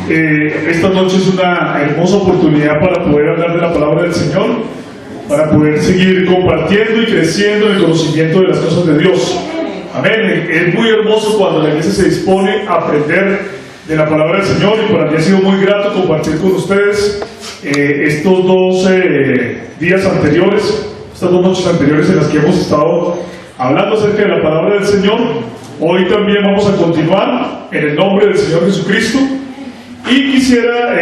Esta noche es una hermosa oportunidad para poder hablar de la palabra del Señor, para poder seguir compartiendo y creciendo en el conocimiento de las cosas de Dios. Amén. Es muy hermoso cuando la iglesia se dispone a aprender de la palabra del Señor, y para mí ha sido muy grato compartir con ustedes estos dos días anteriores, estas dos noches anteriores en las que hemos estado hablando acerca de la palabra del Señor. Hoy también vamos a continuar en el nombre del Señor Jesucristo, y quisiera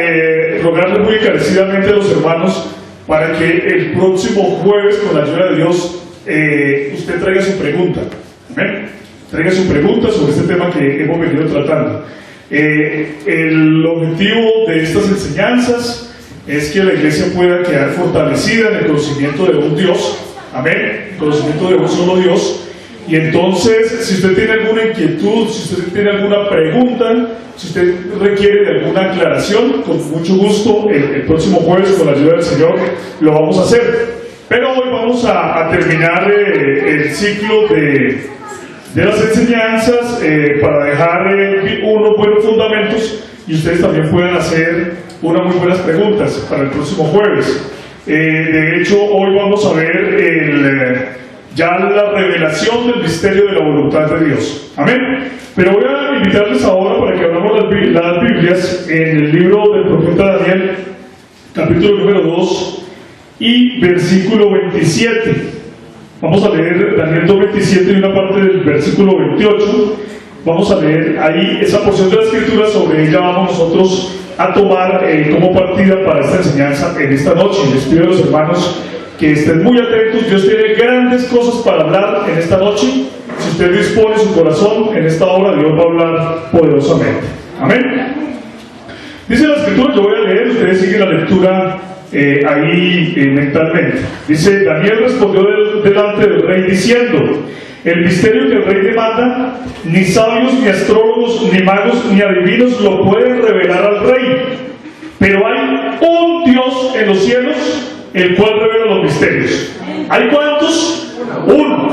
rogarle muy encarecidamente a los hermanos para que el próximo jueves, con la ayuda de Dios, usted traiga su pregunta. ¿Amén? Traiga su pregunta sobre este tema que hemos venido tratando. El objetivo de estas enseñanzas es que la iglesia pueda quedar fortalecida en el conocimiento de un Dios. Amén. El conocimiento de un solo Dios. Y entonces, si usted tiene alguna inquietud, si usted tiene alguna pregunta, si usted requiere de alguna aclaración, con mucho gusto el próximo jueves, con la ayuda del Señor, lo vamos a hacer. Pero hoy vamos a terminar el ciclo de las enseñanzas para dejar unos buenos fundamentos, y ustedes también puedan hacer unas muy buenas preguntas para el próximo jueves. De hecho, hoy vamos a ver ya la revelación del misterio de la voluntad de Dios. Amén. Pero voy a invitarles ahora para que abramos las Biblias en el libro del profeta Daniel, capítulo número 2 y versículo 27. Vamos a leer Daniel 2:27 y una parte del versículo 28. Vamos a leer ahí esa porción de la escritura. Sobre ella vamos nosotros a tomar como partida para esta enseñanza en esta noche. Les pido a los hermanos que estén muy atentos. Dios tiene grandes cosas para hablar en esta noche. Si usted dispone su corazón en esta hora, Dios va a hablar poderosamente. Amén. Dice la escritura, yo voy a leer, ustedes siguen la lectura ahí mentalmente. Dice: Daniel respondió delante del rey diciendo: el misterio que el rey demanda, ni sabios, ni astrólogos, ni magos, ni adivinos lo pueden revelar al rey. Pero hay un Dios en los cielos, el cual revela los misterios. ¿Hay cuántos? Un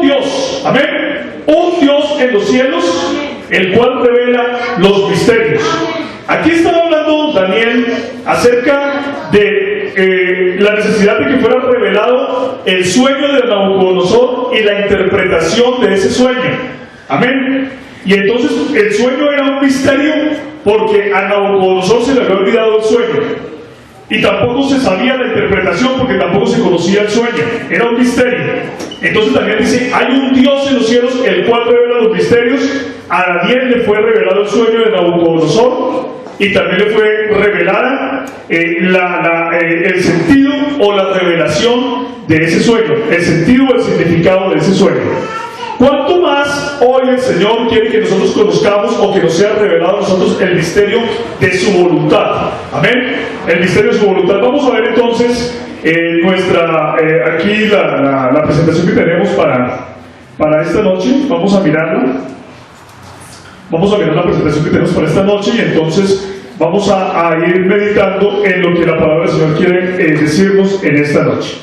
Dios. Amén. Un Dios en los cielos, el cual revela los misterios. Aquí estaba hablando Daniel acerca de la necesidad de que fuera revelado el sueño de Nabucodonosor y la interpretación de ese sueño. Amén. Y entonces el sueño era un misterio, porque a Nabucodonosor se le había olvidado el sueño, y tampoco se sabía la interpretación, porque tampoco se conocía el sueño. Era un misterio. Entonces también dice: hay un Dios en los cielos, el cual revela los misterios. A Daniel le fue revelado el sueño de Nabucodonosor, y también le fue revelada el sentido o la revelación de ese sueño, el sentido o el significado de ese sueño. ¿Cuánto más hoy el Señor quiere que nosotros conozcamos, o que nos sea revelado a nosotros, el misterio de su voluntad? Amén. El misterio de su voluntad. Vamos a ver entonces aquí la presentación que tenemos para esta noche. Vamos a mirarla. Vamos a mirar la presentación que tenemos para esta noche, y entonces vamos a ir meditando en lo que la palabra del Señor quiere decirnos en esta noche.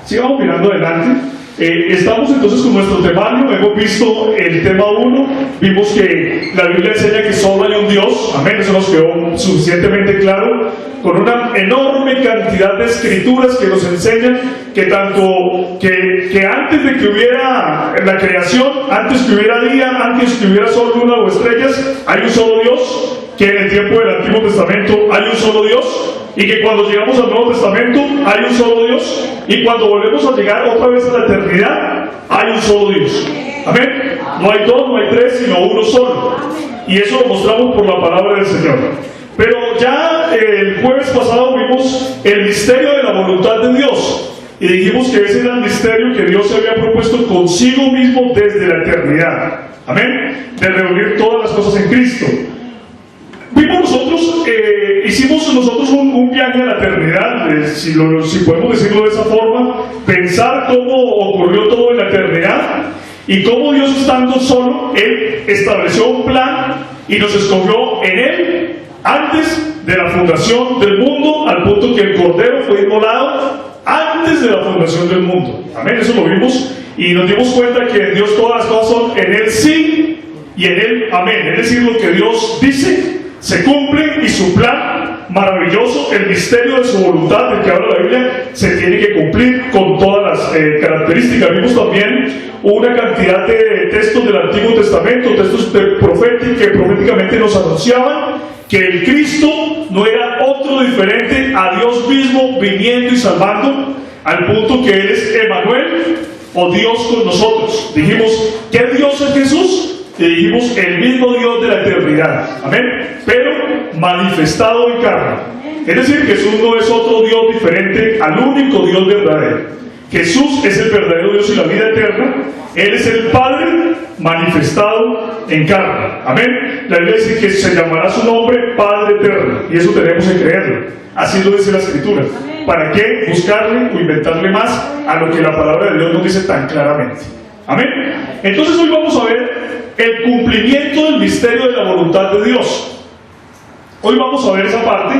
Sigamos mirando adelante. Estamos entonces con nuestro temario. Hemos visto el tema 1, vimos que la Biblia enseña que solo hay un Dios. Amén. Eso nos quedó suficientemente claro, con una enorme cantidad de escrituras que nos enseñan que tanto que antes de que hubiera la creación, antes que hubiera día, antes que hubiera sol, luna o estrellas, hay un solo Dios. Que en el tiempo del Antiguo Testamento hay un solo Dios, y que cuando llegamos al Nuevo Testamento hay un solo Dios, y cuando volvemos a llegar otra vez a la eternidad hay un solo Dios. Amén. No hay dos, no hay tres, sino uno solo. Y eso lo mostramos por la palabra del Señor. Pero ya el jueves pasado vimos el misterio de la voluntad de Dios, y dijimos que ese era el misterio que Dios se había propuesto consigo mismo desde la eternidad. Amén. De reunir todas las cosas en Cristo. Vimos nosotros, hicimos nosotros un viaje a la eternidad, si podemos decirlo de esa forma, pensar cómo ocurrió todo en la eternidad, y cómo Dios, estando solo, Él estableció un plan y nos escogió en Él antes de la fundación del mundo, al punto que el Cordero fue inmolado antes de la fundación del mundo. Amén. Eso lo vimos, y nos dimos cuenta que en Dios todas las cosas son en Él sí y en Él amén. Es decir, lo que Dios dice, se cumple y su plan maravilloso, el misterio de su voluntad del que habla la Biblia, se tiene que cumplir con todas las características. Vimos también una cantidad de textos del Antiguo Testamento, textos que proféticamente nos anunciaban que el Cristo no era otro diferente a Dios mismo viniendo y salvando, al punto que Él es Emmanuel, o Dios con nosotros. Dijimos, ¿qué Dios es Jesús? Y dijimos, el mismo Dios de la eternidad, amén, pero manifestado en carne. Es decir, Jesús no es otro Dios diferente al único Dios verdadero. Jesús es el verdadero Dios y la vida eterna. Él es el Padre manifestado en carne, amén. La Biblia dice que se llamará su nombre Padre Eterno, y eso tenemos que creerlo. Así lo dice la Escritura. ¿Para qué buscarle o inventarle más a lo que la palabra de Dios nos dice tan claramente? Amén. Entonces hoy vamos a ver el cumplimiento del misterio de la voluntad de Dios. Hoy vamos a ver esa parte,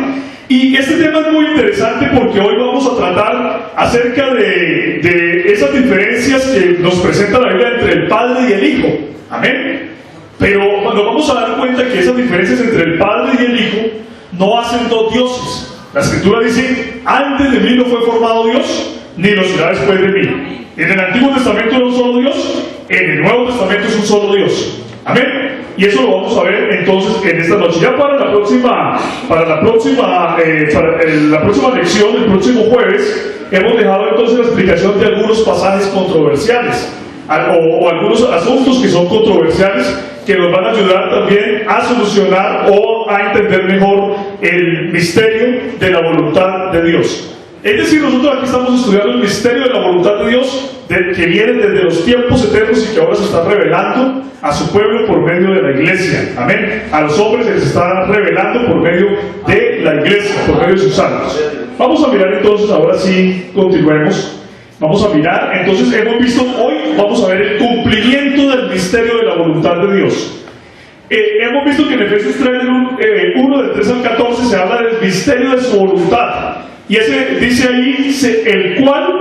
y este tema es muy interesante porque hoy vamos a tratar acerca de esas diferencias que nos presenta la Biblia entre el Padre y el Hijo. Amén. Pero nos vamos a dar cuenta que esas diferencias entre el Padre y el Hijo no hacen dos dioses. La Escritura dice, antes de mí no fue formado Dios, ni lo será después de mí. En el Antiguo Testamento era un solo Dios, en el Nuevo Testamento es un solo Dios. Amén. Y eso lo vamos a ver entonces en esta noche. Ya para la próxima lección, el próximo jueves, hemos dejado entonces la explicación de algunos pasajes controversiales o algunos asuntos que son controversiales, que nos van a ayudar también a solucionar o a entender mejor el misterio de la voluntad de Dios. Es decir, nosotros aquí estamos estudiando el misterio de la voluntad de Dios, que viene desde los tiempos eternos y que ahora se está revelando a su pueblo por medio de la iglesia. Amén. A los hombres se les está revelando por medio de la iglesia, por medio de sus santos. Vamos a mirar entonces, ahora sí, continuemos. Vamos a mirar, entonces hemos visto hoy, vamos a ver el cumplimiento del misterio de la voluntad de Dios. Hemos visto que en Efesios 3, 1 del 3 al 14 se habla del misterio de su voluntad. Y ese dice ahí,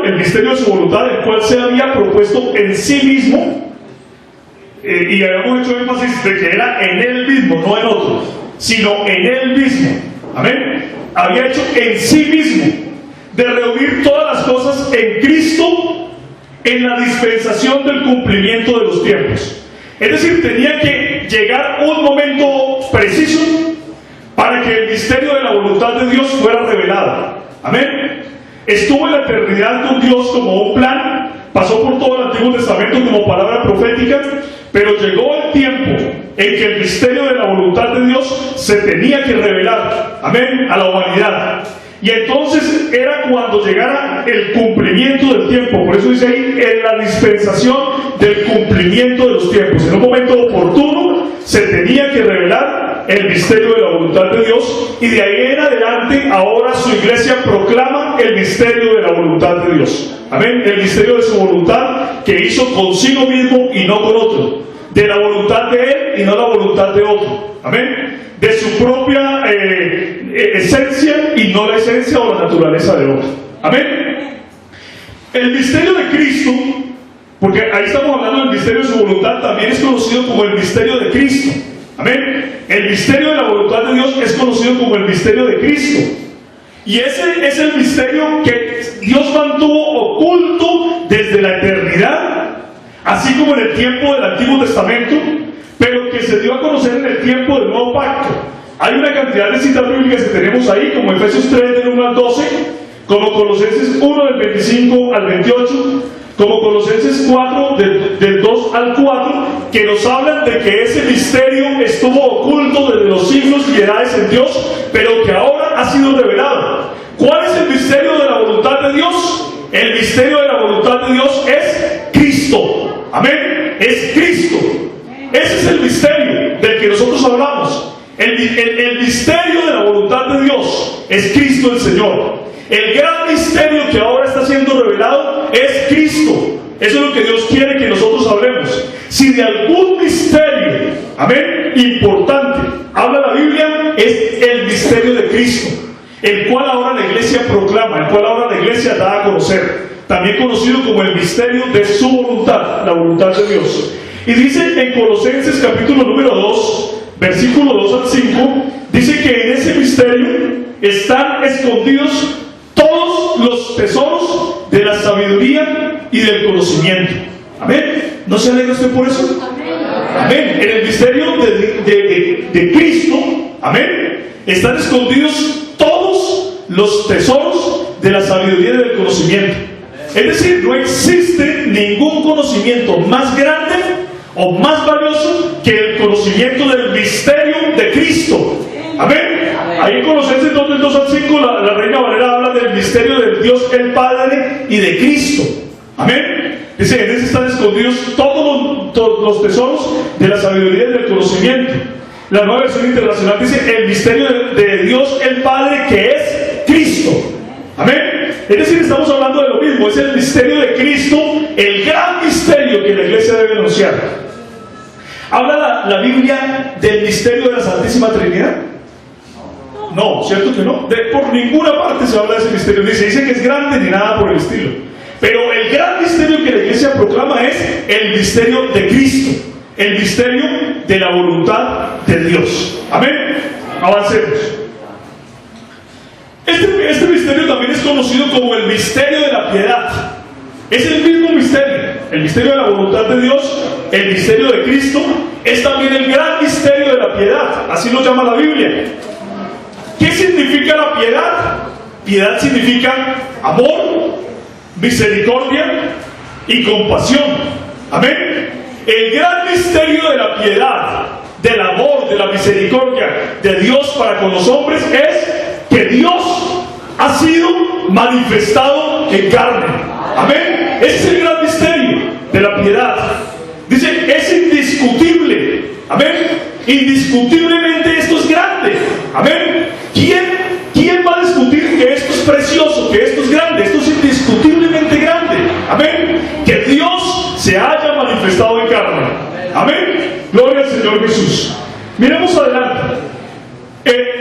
el misterio de su voluntad, el cual se había propuesto en sí mismo, y habíamos hecho énfasis de que era en él mismo, no en otro, sino en él mismo. Amén. Había hecho en sí mismo, de reunir todas las cosas en Cristo, en la dispensación del cumplimiento de los tiempos. Es decir, tenía que llegar un momento preciso para que el misterio de la voluntad de Dios fuera revelado. Amén. Estuvo en la eternidad con Dios como un plan, pasó por todo el Antiguo Testamento como palabra profética, pero llegó el tiempo en que el misterio de la voluntad de Dios se tenía que revelar, amén, a la humanidad. Y entonces era cuando llegara el cumplimiento del tiempo. Por eso dice ahí, en la dispensación del cumplimiento de los tiempos. En un momento oportuno se tenía que revelar el misterio de la voluntad de Dios, y de ahí en adelante ahora su iglesia proclama el misterio de la voluntad de Dios. Amén. El misterio de su voluntad que hizo consigo mismo y no con otro. De la voluntad de él y no la voluntad de otro. Amén. De su propia esencia y no la esencia o la naturaleza de otro. Amén. El misterio de Cristo, porque ahí estamos hablando del misterio de su voluntad, también es conocido como el misterio de Cristo. Amén. El misterio de la voluntad de Dios es conocido como el misterio de Cristo. Y ese es el misterio que Dios mantuvo oculto desde la eternidad, así como en el tiempo del Antiguo Testamento, pero que se dio a conocer en el tiempo del Nuevo Pacto. Hay una cantidad de citas bíblicas que tenemos ahí, como Efesios 3 del 1 al 12, como Colosenses 1 del 25 al 28, como Colosenses 4 del 2 al 4, que nos hablan de que ese misterio estuvo oculto desde los siglos y edades en Dios, pero que ahora ha sido revelado. ¿Cuál es el misterio de la voluntad de Dios? El misterio de la voluntad de Dios es Cristo. Amén. Es Cristo. Ese es el misterio del que nosotros hablamos. El misterio de la voluntad de Dios es Cristo el Señor. El gran misterio que ahora está siendo revelado es Cristo. Eso es lo que Dios quiere que nosotros hablemos. Si de algún misterio, amén, importante habla la Biblia, es el misterio de Cristo, el cual ahora la iglesia proclama, el cual ahora la iglesia da a conocer, también conocido como el misterio de su voluntad, la voluntad de Dios. Y dice en Colosenses capítulo número 2, versículo 2 al 5, dice que en ese misterio están escondidos todos los tesoros de la sabiduría y del conocimiento. Amén. ¿No se alegra usted por eso? Amén. En el misterio de Cristo, amén, están escondidos todos los tesoros de la sabiduría y del conocimiento. Es decir, no existe ningún conocimiento más grande o más valioso que el conocimiento del misterio de Cristo. Amén. Ahí en Colosenses 2, del 2 al 5, la Reina Valera habla del misterio del Dios el Padre y de Cristo. Amén. Dice, en ese están escondidos todos los tesoros de la sabiduría y del conocimiento. La Nueva Versión Internacional dice, el misterio de Dios el Padre, que es Cristo. Amén. Es decir, estamos hablando de lo mismo. Es el misterio de Cristo, el gran misterio que la iglesia debe anunciar. ¿Habla la Biblia del misterio de la Santísima Trinidad? No, ¿cierto que no? Por ninguna parte se habla de ese misterio. Ni se dice que es grande ni nada por el estilo. Pero el gran misterio que la iglesia proclama es el misterio de Cristo, el misterio de la voluntad de Dios. Amén. Avancemos. Este misterio también es conocido como el misterio de la piedad. Es el mismo misterio. El misterio de la voluntad de Dios, el misterio de Cristo, es también el gran misterio de la piedad. Así lo llama la Biblia. ¿Qué significa la piedad? Piedad significa amor, misericordia y compasión. Amén. El gran misterio de la piedad, del amor, de la misericordia de Dios para con los hombres es que Dios ha sido manifestado en carne. Amén. Ese es el gran misterio de la piedad. Dice, es indiscutible. Amén. Indiscutiblemente esto es grande. Amén. ¿Quién va a discutir que esto es precioso, que esto es grande? Esto es indiscutiblemente grande. Amén. Que Dios se haya manifestado en carne. Amén. Gloria al Señor Jesús. Miremos adelante.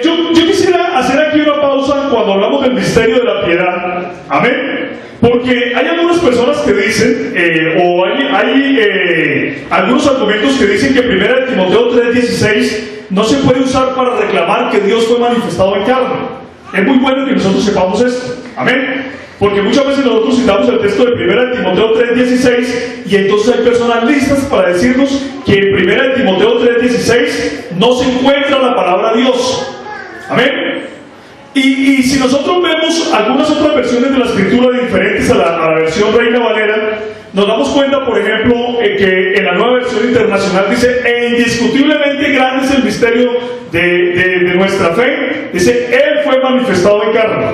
Yo quisiera hacer aquí una pausa cuando hablamos del misterio de la piedad. Amén. Porque hay algunas personas que dicen, o hay algunos argumentos que dicen que 1 Timoteo 3:16 no se puede usar para reclamar que Dios fue manifestado en carne. Es muy bueno que nosotros sepamos esto. Amén. Porque muchas veces nosotros citamos el texto de 1 Timoteo 3:16 y entonces hay personas listas para decirnos que en 1 Timoteo 3:16 no se encuentra la palabra Dios. Amén. Y si nosotros vemos algunas otras versiones de la escritura diferentes a la versión Reina Valera, nos damos cuenta, por ejemplo, que en la Nueva Versión Internacional dice, indiscutiblemente grande es el misterio de nuestra fe. Dice, Él fue manifestado en carne.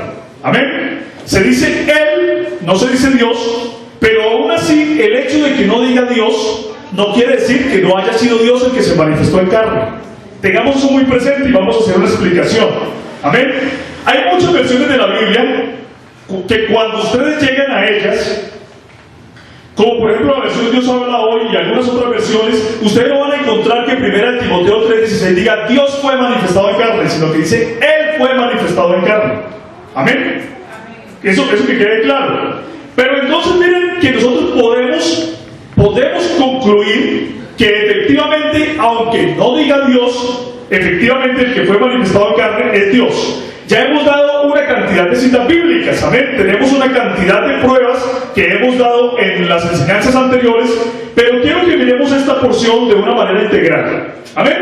Amén. Se dice Él, no se dice Dios, pero aún así el hecho de que no diga Dios no quiere decir que no haya sido Dios el que se manifestó en carne. Tengamos eso muy presente y vamos a hacer una explicación. Amén. Hay muchas versiones de la Biblia que cuando ustedes llegan a ellas, como por ejemplo la versión Dios habla hoy y algunas otras versiones, ustedes no van a encontrar que 1 Timoteo 3:16 diga Dios fue manifestado en carne, sino que dice Él fue manifestado en carne. Amén. Eso que quede claro. Pero entonces miren que nosotros podemos concluir que efectivamente, aunque no diga Dios, efectivamente el que fue manifestado en carne es Dios. Ya hemos dado una cantidad de citas bíblicas, amén. Tenemos una cantidad de pruebas que hemos dado en las enseñanzas anteriores, pero quiero que miremos esta porción de una manera integral. Amén.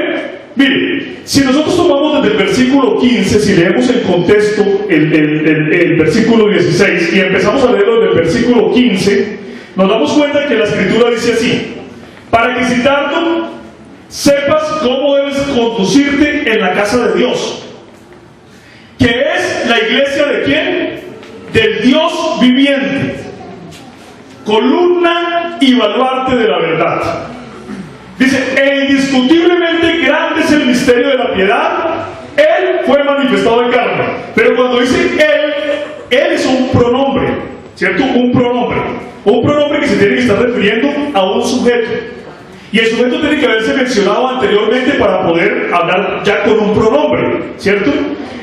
Mire, si nosotros tomamos desde el versículo 15, si leemos en contexto el versículo 16 y empezamos a leerlo desde el versículo 15, nos damos cuenta que la escritura dice así: para que citando, sepas cómo debes conducirte en la casa de Dios, que es la iglesia de ¿quién? Del Dios viviente, columna y baluarte de la verdad. Dice, indiscutiblemente grande es el misterio de la piedad. Él fue manifestado en carne. Pero cuando dice él es un pronombre, ¿cierto? Un pronombre que se tiene que estar refiriendo a un sujeto. Y el sujeto tiene que haberse mencionado anteriormente para poder hablar ya con un pronombre, ¿cierto?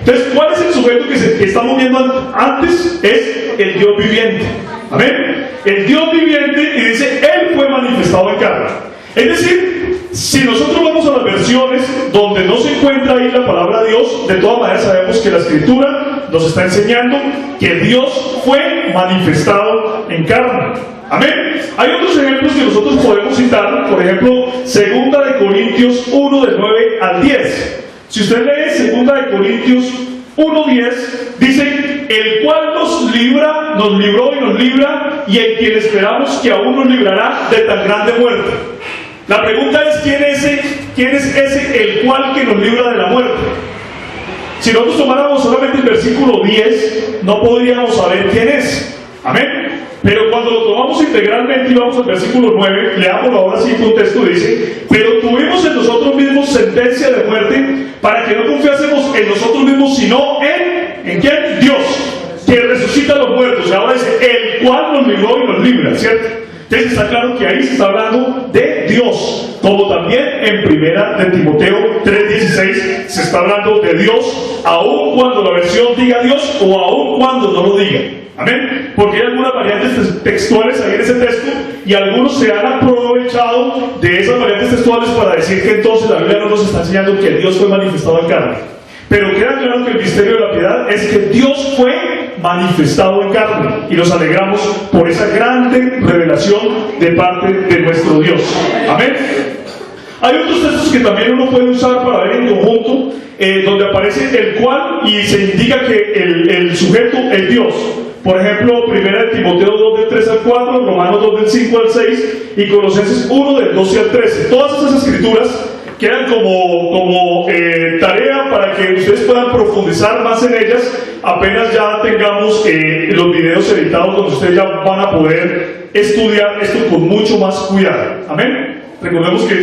Entonces, ¿cuál es el sujeto que estamos viendo antes? Es el Dios viviente. ¿Amén? El Dios viviente, y dice, Él fue manifestado en carne. Es decir, si nosotros vamos a las versiones donde no se encuentra ahí la palabra Dios, de todas maneras sabemos que la Escritura nos está enseñando que Dios fue manifestado en carne. Amén. Hay otros ejemplos que nosotros podemos citar, por ejemplo, 2 Corintios 1, del 9 al 10. Si usted lee 2 Corintios 1:10, dice: el cual nos libró y nos libra, y en quien esperamos que aún nos librará de tan grande muerte. La pregunta es: ¿quién es ese el cual que nos libra de la muerte? Si nosotros tomáramos solamente el versículo 10, no podríamos saber quién es. Amén. Pero cuando lo tomamos integralmente y vamos al versículo 9, leámoslo ahora sí, el contexto dice: pero tuvimos en nosotros mismos sentencia de muerte, para que no confiásemos en nosotros mismos, sino ¿en quién? Dios, que resucita a los muertos. Ahora dice: el cual nos libró y nos libra, ¿cierto? Entonces está claro que ahí se está hablando de Dios, como también en 1 Timoteo 3:16 se está hablando de Dios, aun cuando la versión diga Dios o aun cuando no lo diga. Amén. Porque hay algunas variantes textuales ahí en ese texto, y algunos se han aprovechado de esas variantes textuales para decir que entonces la Biblia no nos está enseñando que Dios fue manifestado en carne. Pero queda claro que el misterio de la piedad es que Dios fue manifestado en carne, y nos alegramos por esa grande revelación de parte de nuestro Dios. Amén. Hay otros textos que también uno puede usar para ver en conjunto, donde aparece el cual y se indica que el sujeto es Dios. Por ejemplo, 1 Timoteo 2, del 3 al 4, Romanos 2, del 5 al 6 y Colosenses 1, del 12 al 13. Todas esas escrituras quedan como tarea para que ustedes puedan profundizar más en ellas apenas ya tengamos los videos editados, donde ustedes ya van a poder estudiar esto con mucho más cuidado. Amén. Recordemos que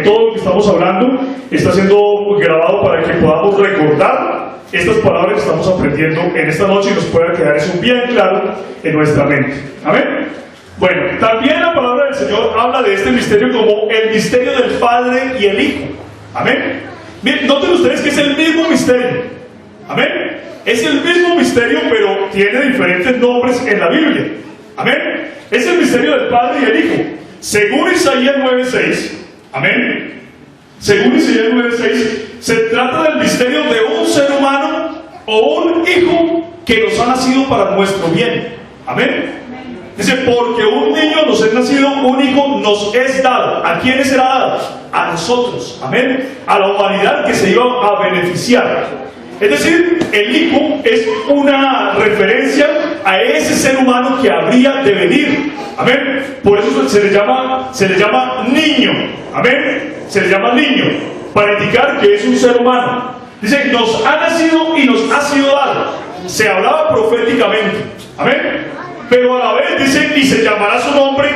todo lo que estamos hablando está siendo grabado para que podamos recordar estas palabras que estamos aprendiendo en esta noche y nos pueda quedar eso bien claro en nuestra mente. Amén. Bueno, también la palabra del Señor habla de este misterio como el misterio del Padre y el Hijo. Amén. Miren, noten ustedes que es el mismo misterio. Amén. Es el mismo misterio, pero tiene diferentes nombres en la Biblia. Amén. Es el misterio del Padre y el Hijo. Según Isaías 9:6, amén. Según Isaías 9:6, se trata del misterio de un ser humano o un hijo que nos ha nacido para nuestro bien. Amén. Dice: porque un niño nos es nacido, un hijo nos es dado. ¿A quiénes será dado? A nosotros. Amén. A la humanidad que se iba a beneficiar. Es decir, el hijo es una referencia a ese ser humano que habría de venir. Amén. Por eso se le llama niño. Amén. Se le llama niño, para indicar que es un ser humano. Dice: nos ha nacido y nos ha sido dado. Se hablaba proféticamente. Amén. Pero a la vez dice: y se llamará su nombre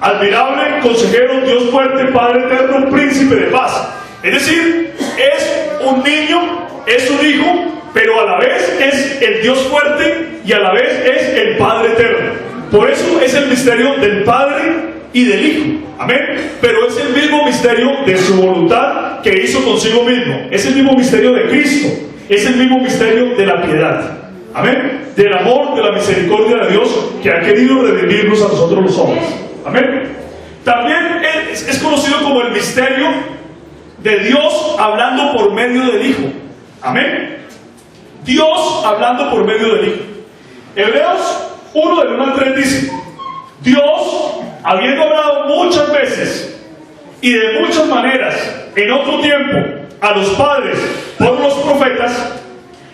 admirable, consejero, Dios fuerte, Padre eterno, príncipe de paz. Es decir, es un niño, es un hijo, pero a la vez es el Dios fuerte y a la vez es el Padre eterno. Por eso es el misterio del Padre y del Hijo. Amén. Pero es el mismo misterio de su voluntad que hizo consigo mismo. Es el mismo misterio de Cristo. Es el mismo misterio de la piedad. Amén. Del amor, de la misericordia de Dios, que ha querido redimirnos a nosotros los hombres. Amén. También es conocido como el misterio de Dios hablando por medio del Hijo. Amén. Dios hablando por medio del Hijo. Hebreos 1, del 1 al 3 dice: Dios, habiendo hablado muchas veces y de muchas maneras en otro tiempo a los padres por los profetas,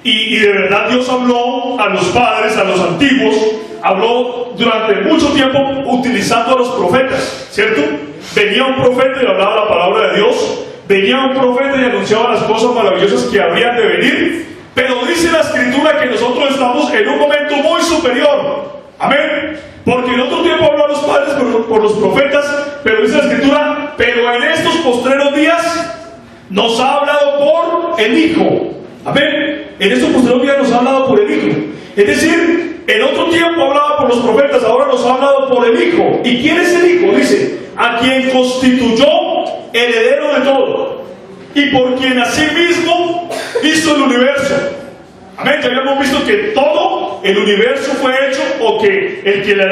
y de verdad Dios habló a los padres, a los antiguos, habló durante mucho tiempo utilizando a los profetas, ¿cierto? Venía un profeta y hablaba la palabra de Dios, venía un profeta y anunciaba las cosas maravillosas que habrían de venir, pero dice la Escritura que nosotros estamos en un momento muy superior. Amén. Porque en otro tiempo habló a los padres por los profetas, pero dice la Escritura: pero en estos postreros días nos ha hablado por el Hijo. Amén. En estos postreros días nos ha hablado por el Hijo. Es decir, en otro tiempo hablaba por los profetas, ahora nos ha hablado por el Hijo. ¿Y quién es el Hijo? Dice: a quien constituyó heredero de todo, y por quien asimismo hizo el universo. Amén. Ya habíamos visto que todo el universo fue hecho, o que el que le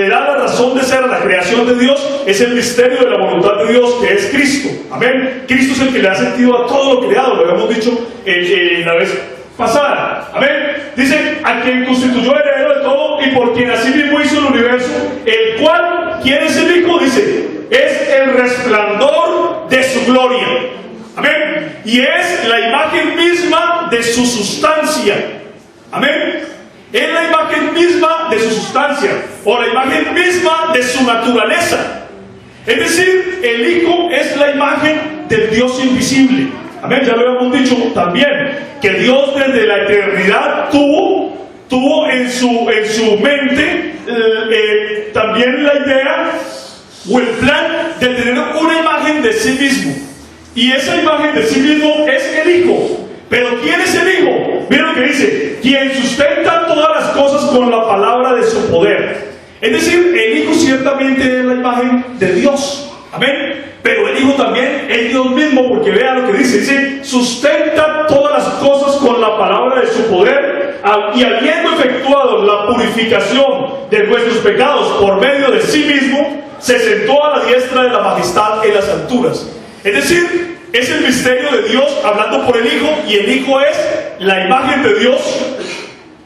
da la razón de ser a la creación de Dios es el misterio de la voluntad de Dios, que es Cristo. Amén. Cristo es el que le da sentido a todo lo creado, lo habíamos dicho la vez pasada. Amén. Dice, a quien constituyó heredero de todo y por quien así mismo hizo el universo, el cual, ¿quién es el Hijo? Dice, es el resplandor de su gloria. Amén. Y es la imagen misma de su sustancia. Amén. Es la imagen misma de su sustancia, o la imagen misma de su naturaleza. Es decir, el Hijo es la imagen del Dios invisible. Amén, ya lo habíamos dicho también, que Dios desde la eternidad tuvo en su mente también la idea o el plan de tener una imagen de sí mismo. Y esa imagen de sí mismo es el Hijo. Pero ¿quién es el Hijo? Mira lo que dice, quien sustenta todas las cosas con la palabra de su poder. Es decir, el Hijo ciertamente es la imagen de Dios. Amén. Pero el Hijo también es Dios mismo, porque vea lo que dice, sustenta todas las cosas con la palabra de su poder, y habiendo efectuado la purificación de nuestros pecados por medio de sí mismo, se sentó a la diestra de la majestad en las alturas. Es decir, es el misterio de Dios hablando por el Hijo, y el Hijo es la imagen de Dios,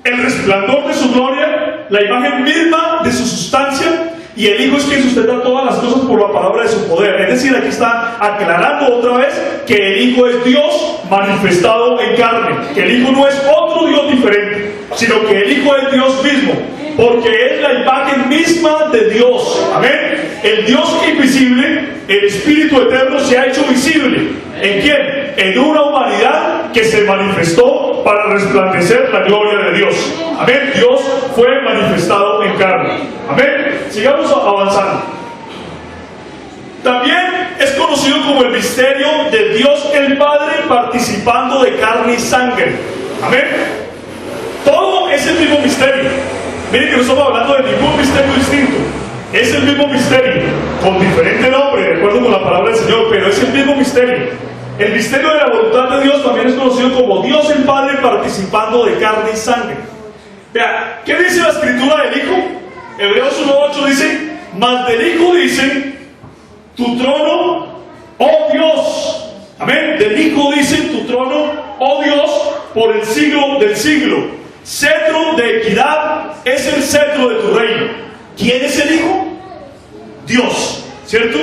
el resplandor de su gloria, la imagen misma de su sustancia, y el Hijo es quien sustenta todas las cosas por la palabra de su poder. Es decir, aquí está aclarando otra vez que el Hijo es Dios manifestado en carne, que el Hijo no es otro Dios diferente, sino que el Hijo es Dios mismo, porque es la imagen misma de Dios. Amén. El Dios invisible, el Espíritu eterno, se ha hecho visible. ¿En quién? En una humanidad que se manifestó para resplandecer la gloria de Dios. Amén. Dios fue manifestado en carne. Amén. Sigamos avanzando. También es conocido como el misterio de Dios el Padre participando de carne y sangre. Amén. Todo es el mismo misterio. Miren que no estamos hablando de ningún misterio distinto. Es el mismo misterio, con diferente nombre, de acuerdo con la palabra del Señor, pero es el mismo misterio. El misterio de la voluntad de Dios también es conocido como Dios el Padre participando de carne y sangre. Vea, ¿qué dice la escritura del Hijo? Hebreos 1:8 dice, mas del Hijo dice, tu trono, oh Dios. Amén. Del Hijo dice, tu trono, oh Dios, por el siglo del siglo. Cetro de equidad es el cetro de tu reino. ¿Quién es el Hijo? Dios, ¿cierto?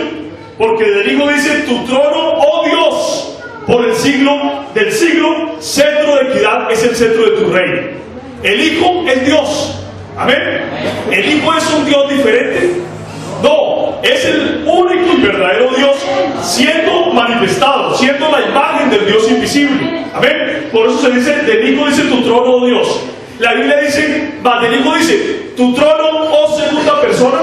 Porque del Hijo dice, tu trono, oh Dios, por el siglo del siglo, cetro de equidad es el cetro de tu reino. El Hijo es Dios. Amén. ¿El Hijo es un Dios diferente? No, es el único y verdadero Dios siendo manifestado, siendo la imagen del Dios invisible. Amén. Por eso se dice, del Hijo dice, tu trono, oh Dios. La Biblia dice, más del Hijo dice, tu trono, oh segunda persona.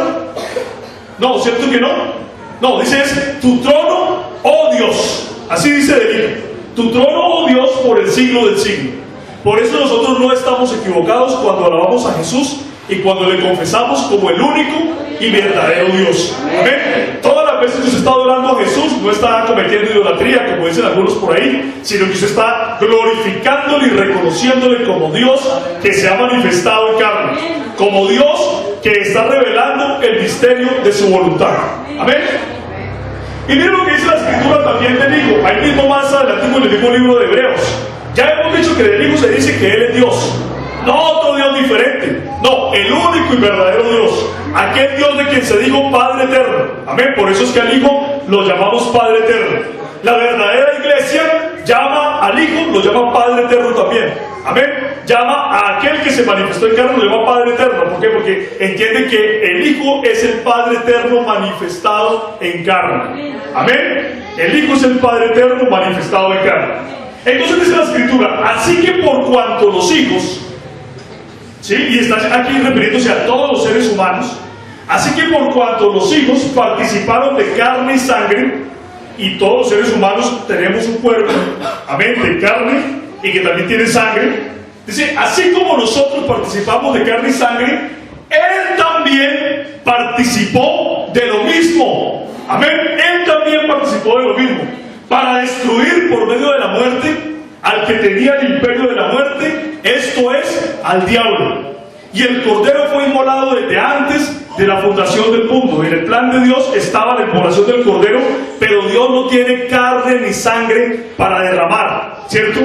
No, ¿cierto que no? No, dice es, tu trono, oh Dios. Así dice del Hijo. Tu trono, oh Dios, por el siglo del siglo. Por eso nosotros no estamos equivocados cuando alabamos a Jesús y cuando le confesamos como el único y verdadero Dios. Amén. Todas las veces que usted está adorando a Jesús, no está cometiendo idolatría, como dicen algunos por ahí, sino que usted está glorificándole y reconociéndole como Dios que se ha manifestado en carne, como Dios que está revelando el misterio de su voluntad. Amén. Y miren lo que dice la escritura también del Hijo, ahí mismo más adelante en el mismo libro de Hebreos. Ya hemos dicho que del Hijo se dice que Él es Dios, no otro Dios diferente, no, el único y verdadero Dios, aquel Dios de quien se dijo Padre Eterno. Amén. Por eso es que al Hijo lo llamamos Padre Eterno. La verdadera iglesia llama al Hijo, lo llama Padre Eterno también. Amén. Llama a aquel que se manifestó en carne, lo llama Padre Eterno. ¿Por qué? Porque entiende que el Hijo es el Padre Eterno manifestado en carne. Amén. El Hijo es el Padre Eterno manifestado en carne. Entonces dice la escritura, así que por cuanto los hijos, ¿sí? Y está aquí refiriéndose a todos los seres humanos, así que por cuanto los hijos participaron de carne y sangre, y todos los seres humanos tenemos un cuerpo, amén, de carne y que también tiene sangre, dice, así como nosotros participamos de carne y sangre, Él también participó de lo mismo. Amén. Él también participó de lo mismo, para destruir por medio de la muerte al que tenía el imperio de la muerte, esto es, al diablo. Y el Cordero fue inmolado desde antes de la fundación del mundo. En el plan de Dios estaba la inmolación del Cordero, pero Dios no tiene carne ni sangre para derramar, ¿cierto?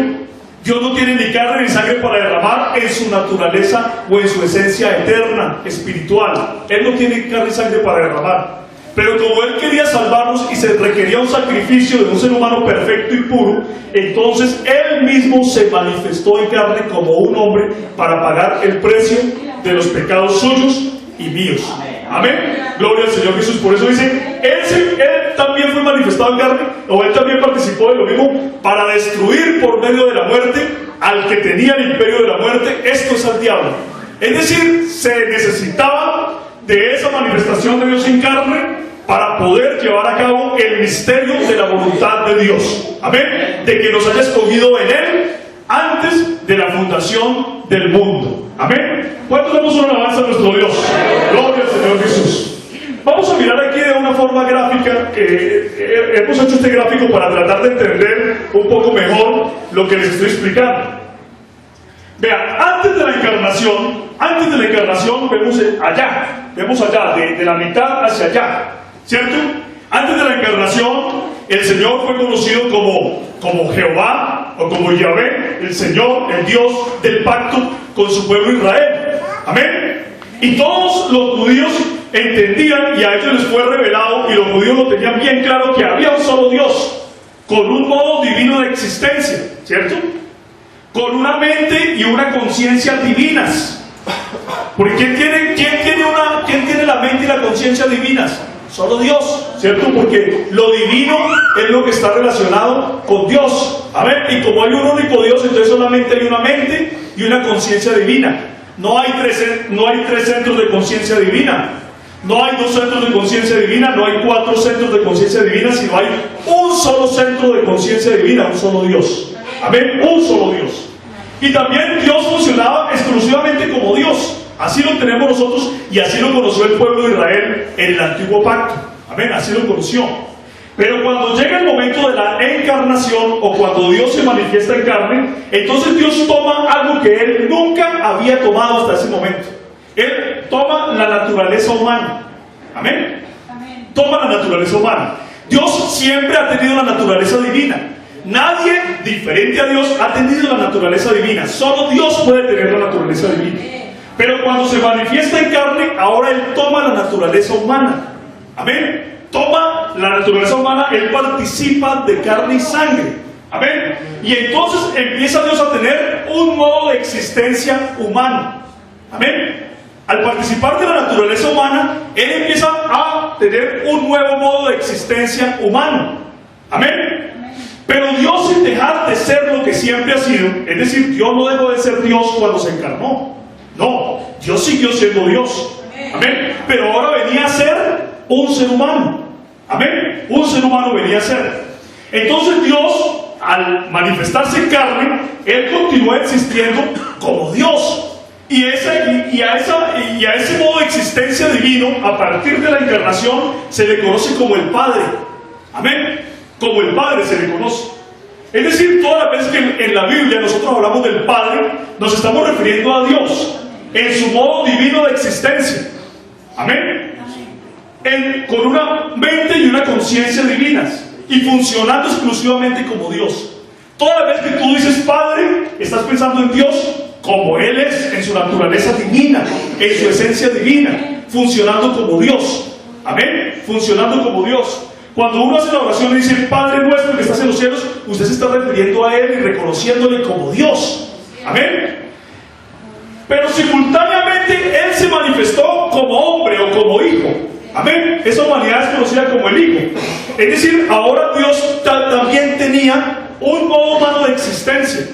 Dios no tiene ni carne ni sangre para derramar en su naturaleza o en su esencia eterna, espiritual. Él no tiene carne y sangre para derramar. Pero como Él quería salvarnos y se requería un sacrificio de un ser humano perfecto y puro, entonces Él mismo se manifestó en carne como un hombre para pagar el precio de los pecados suyos y míos. Amén. Gloria al Señor Jesús. Por eso dice, Él también fue manifestado en carne, o Él también participó de lo mismo, para destruir por medio de la muerte al que tenía el imperio de la muerte, esto es al diablo. Es decir, se necesitaba de esa manifestación de Dios en carne para poder llevar a cabo el misterio de la voluntad de Dios. Amén. De que nos haya escogido en Él antes de la fundación del mundo. Amén. ¿Cuántos damos una alabanza a nuestro Dios? Gloria al Señor Jesús. Vamos a mirar aquí de una forma gráfica. Hemos hecho este gráfico para tratar de entender un poco mejor lo que les estoy explicando. Vean, antes de la encarnación vemos allá, de la mitad hacia allá, ¿cierto? Antes de la encarnación, el Señor fue conocido como Jehová, o como Yahvé, el Señor, el Dios del pacto con su pueblo Israel. Amén. Y todos los judíos entendían, y a ellos les fue revelado, y los judíos lo tenían bien claro, que había un solo Dios, con un modo divino de existencia, ¿cierto? Con una mente y una conciencia divinas. Porque ¿quién tiene la mente y la conciencia divinas? Solo Dios, ¿cierto? Porque lo divino es lo que está relacionado con Dios. Amén. Y como hay un único Dios, entonces solamente hay una mente y una conciencia divina. No hay tres centros de conciencia divina. No hay 2 centros de conciencia divina, no hay 4 centros de conciencia divina, sino hay un solo centro de conciencia divina, un solo Dios. Amén, un solo Dios. Y también Dios funcionaba exclusivamente como Dios. Así lo tenemos nosotros y así lo conoció el pueblo de Israel en el antiguo pacto. Amén, así lo conoció. Pero cuando llega el momento de la encarnación, o cuando Dios se manifiesta en carne, entonces Dios toma algo que Él nunca había tomado hasta ese momento. Él toma la naturaleza humana. Amén. Toma la naturaleza humana. Dios siempre ha tenido la naturaleza divina. Nadie diferente a Dios ha tenido la naturaleza divina. Solo Dios puede tener la naturaleza divina. Pero cuando se manifiesta en carne, ahora Él toma la naturaleza humana. Amén. Toma la naturaleza humana, Él participa de carne y sangre. Amén. Y entonces empieza Dios a tener un modo de existencia humano. Amén. Al participar de la naturaleza humana, Él empieza a tener un nuevo modo de existencia humano. Amén. Pero Dios, sin dejar de ser lo que siempre ha sido, es decir, Dios no dejó de ser Dios cuando se encarnó. No, Dios siguió siendo Dios. Amén. Pero ahora venía a ser un ser humano. Amén. Un ser humano venía a ser. Entonces Dios, al manifestarse en carne, Él continúa existiendo como Dios. Y a ese modo de existencia divino, a partir de la encarnación, se le conoce como el Padre. Amén. Como el Padre se le conoce. Es decir, todas las veces que en la Biblia nosotros hablamos del Padre, nos estamos refiriendo a Dios en su modo divino de existencia. Amén. Con una mente y una conciencia divinas, y funcionando exclusivamente como Dios. Toda vez que tú dices Padre, estás pensando en Dios como Él es, en su naturaleza divina, en su esencia divina, funcionando como Dios. Amén. Funcionando como Dios. Cuando uno hace la oración y dice Padre nuestro que estás en los cielos, usted se está refiriendo a Él y reconociéndole como Dios. Amén. Pero simultáneamente Él se manifestó como hombre o como hijo. Amén. Esa humanidad es conocida como el Hijo. Es decir, ahora Dios también tenía un modo humano de existencia,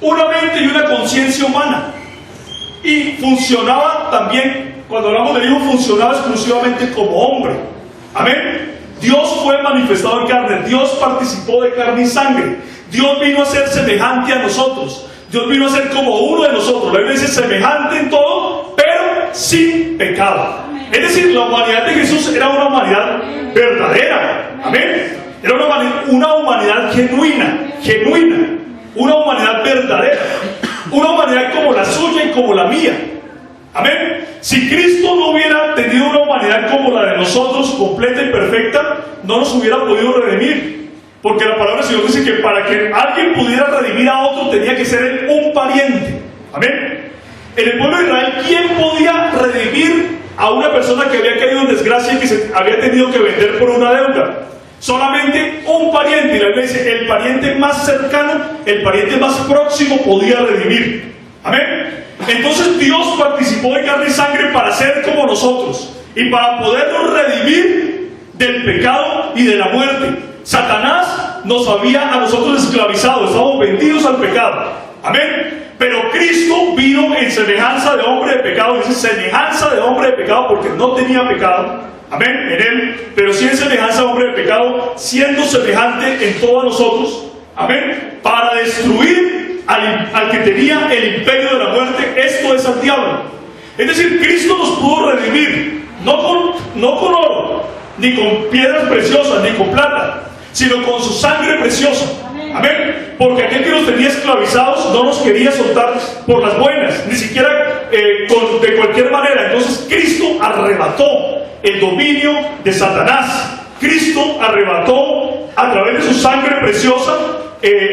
una mente y una conciencia humana. Y funcionaba también, cuando hablamos del Hijo, funcionaba exclusivamente como hombre. Amén. Dios fue manifestado en carne. Dios participó de carne y sangre. Dios vino a ser semejante a nosotros. Dios vino a ser como uno de nosotros. La Biblia dice semejante en todo, pero sin pecado. Es decir, la humanidad de Jesús era una humanidad verdadera. Amén. Era una humanidad genuina. Una humanidad verdadera. Una humanidad como la suya y como la mía. Amén. Si Cristo no hubiera tenido una humanidad como la de nosotros, completa y perfecta, no nos hubiera podido redimir. Porque la palabra del Señor dice que para que alguien pudiera redimir a otro tenía que ser él un pariente. Amén. En el pueblo de Israel, ¿quién podía redimir a una persona que había caído en desgracia y que se había tenido que vender por una deuda? Solamente un pariente. Y la Biblia dice, el pariente más cercano, el pariente más próximo podía redimir. Amén. Entonces Dios participó de carne y sangre para ser como nosotros y para podernos redimir del pecado y de la muerte. Satanás nos había a nosotros esclavizado, estábamos vendidos al pecado. Amén. Pero Cristo vino en semejanza de hombre de pecado, dice semejanza de hombre de pecado porque no tenía pecado. Amén, en él, pero sí en semejanza de hombre de pecado, siendo semejante en todos nosotros. Amén, para destruir al que tenía el imperio de la muerte, esto es al diablo. Es decir, Cristo nos pudo redimir, no con oro, ni con piedras preciosas, ni con plata, sino con su sangre preciosa. Amén. Porque aquel que nos tenía esclavizados no nos quería soltar por las buenas, ni siquiera de cualquier manera. Entonces Cristo arrebató el dominio de Satanás. Cristo arrebató a través de su sangre preciosa,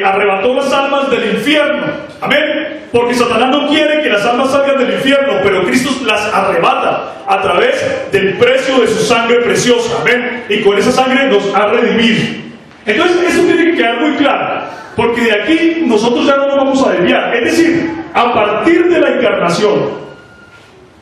arrebató las almas del infierno. Amén. Porque Satanás no quiere que las almas salgan del infierno, pero Cristo las arrebata a través del precio de su sangre preciosa. Amén. Y con esa sangre nos ha redimido. Entonces eso tiene que quedar muy claro, porque de aquí nosotros ya no nos vamos a desviar. Es decir, a partir de la encarnación,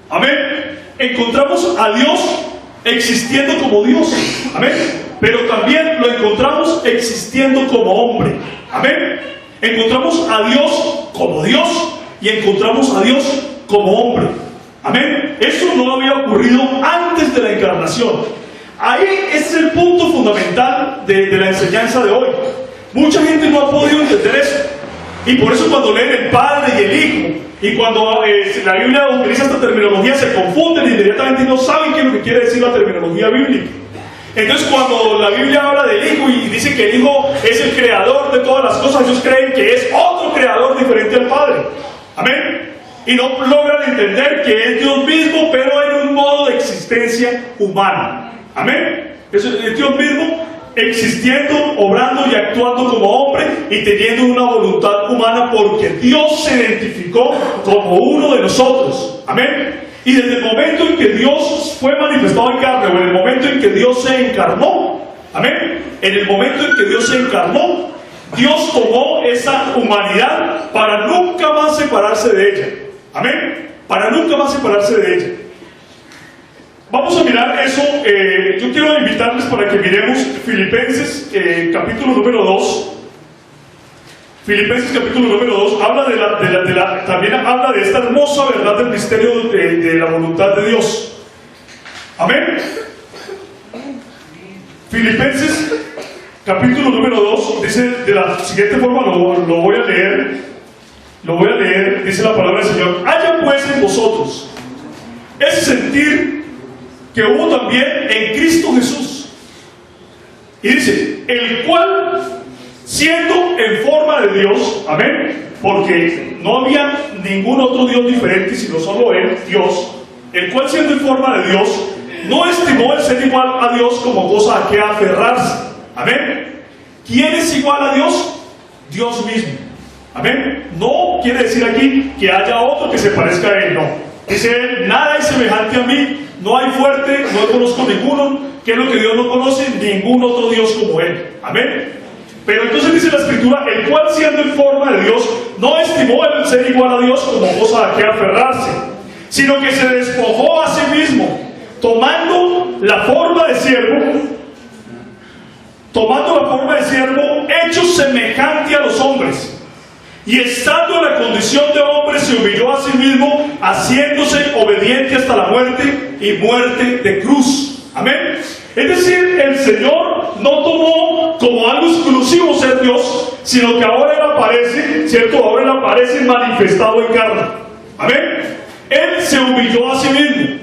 amén, encontramos a Dios existiendo como Dios, amén, pero también lo encontramos existiendo como hombre, amén. Encontramos a Dios como Dios y encontramos a Dios como hombre, amén. Eso no había ocurrido antes de la encarnación. Ahí es el punto fundamental de la enseñanza de hoy. Mucha gente no ha podido entender eso. Y por eso cuando leen el Padre y el Hijo, y cuando la Biblia utiliza esta terminología, se confunden inmediatamente y no saben qué es lo que quiere decir la terminología bíblica. Entonces cuando la Biblia habla del Hijo y dice que el Hijo es el creador de todas las cosas, ellos creen que es otro creador diferente al Padre. Amén. Y no logran entender que es Dios mismo, pero en un modo de existencia humana. Amén. Es Dios mismo existiendo, obrando y actuando como hombre y teniendo una voluntad humana porque Dios se identificó como uno de nosotros. Amén. Y desde el momento en que Dios fue manifestado en carne, o en el momento en que Dios se encarnó, amén, en el momento en que Dios se encarnó, Dios tomó esa humanidad para nunca más separarse de ella. Amén. Para nunca más separarse de ella. Vamos a mirar eso. Yo quiero invitarles para que miremos Filipenses capítulo número 2. Filipenses capítulo número 2 habla también habla de esta hermosa verdad del misterio de la voluntad de Dios. Amén. Filipenses capítulo número 2 dice de la siguiente forma, lo voy a leer, dice la palabra del Señor: haya pues en vosotros ese sentir que hubo también en Cristo Jesús. Y dice, el cual, siendo en forma de Dios, amén, porque no había ningún otro Dios diferente, sino solo Él, Dios, el cual siendo en forma de Dios, no estimó el ser igual a Dios como cosa a que aferrarse. Amén. ¿Quién es igual a Dios? Dios mismo. Amén. No quiere decir aquí que haya otro que se parezca a Él, no. Dice Él, nada es semejante a mí. No hay fuerte, no conozco ninguno. ¿Qué es lo que Dios no conoce? Ningún otro Dios como Él. Amén. Pero entonces dice la Escritura, el cual siendo en forma de Dios, no estimó el ser igual a Dios como cosa a que aferrarse, sino que se despojó a sí mismo, tomando la forma de siervo, hecho semejante a los hombres. Y estando en la condición de hombre, se humilló a sí mismo, haciéndose obediente hasta la muerte y muerte de cruz. Amén. Es decir, el Señor no tomó como algo exclusivo ser Dios, sino que ahora Él aparece, ¿cierto? Ahora Él aparece manifestado en carne. Amén. Él se humilló a sí mismo.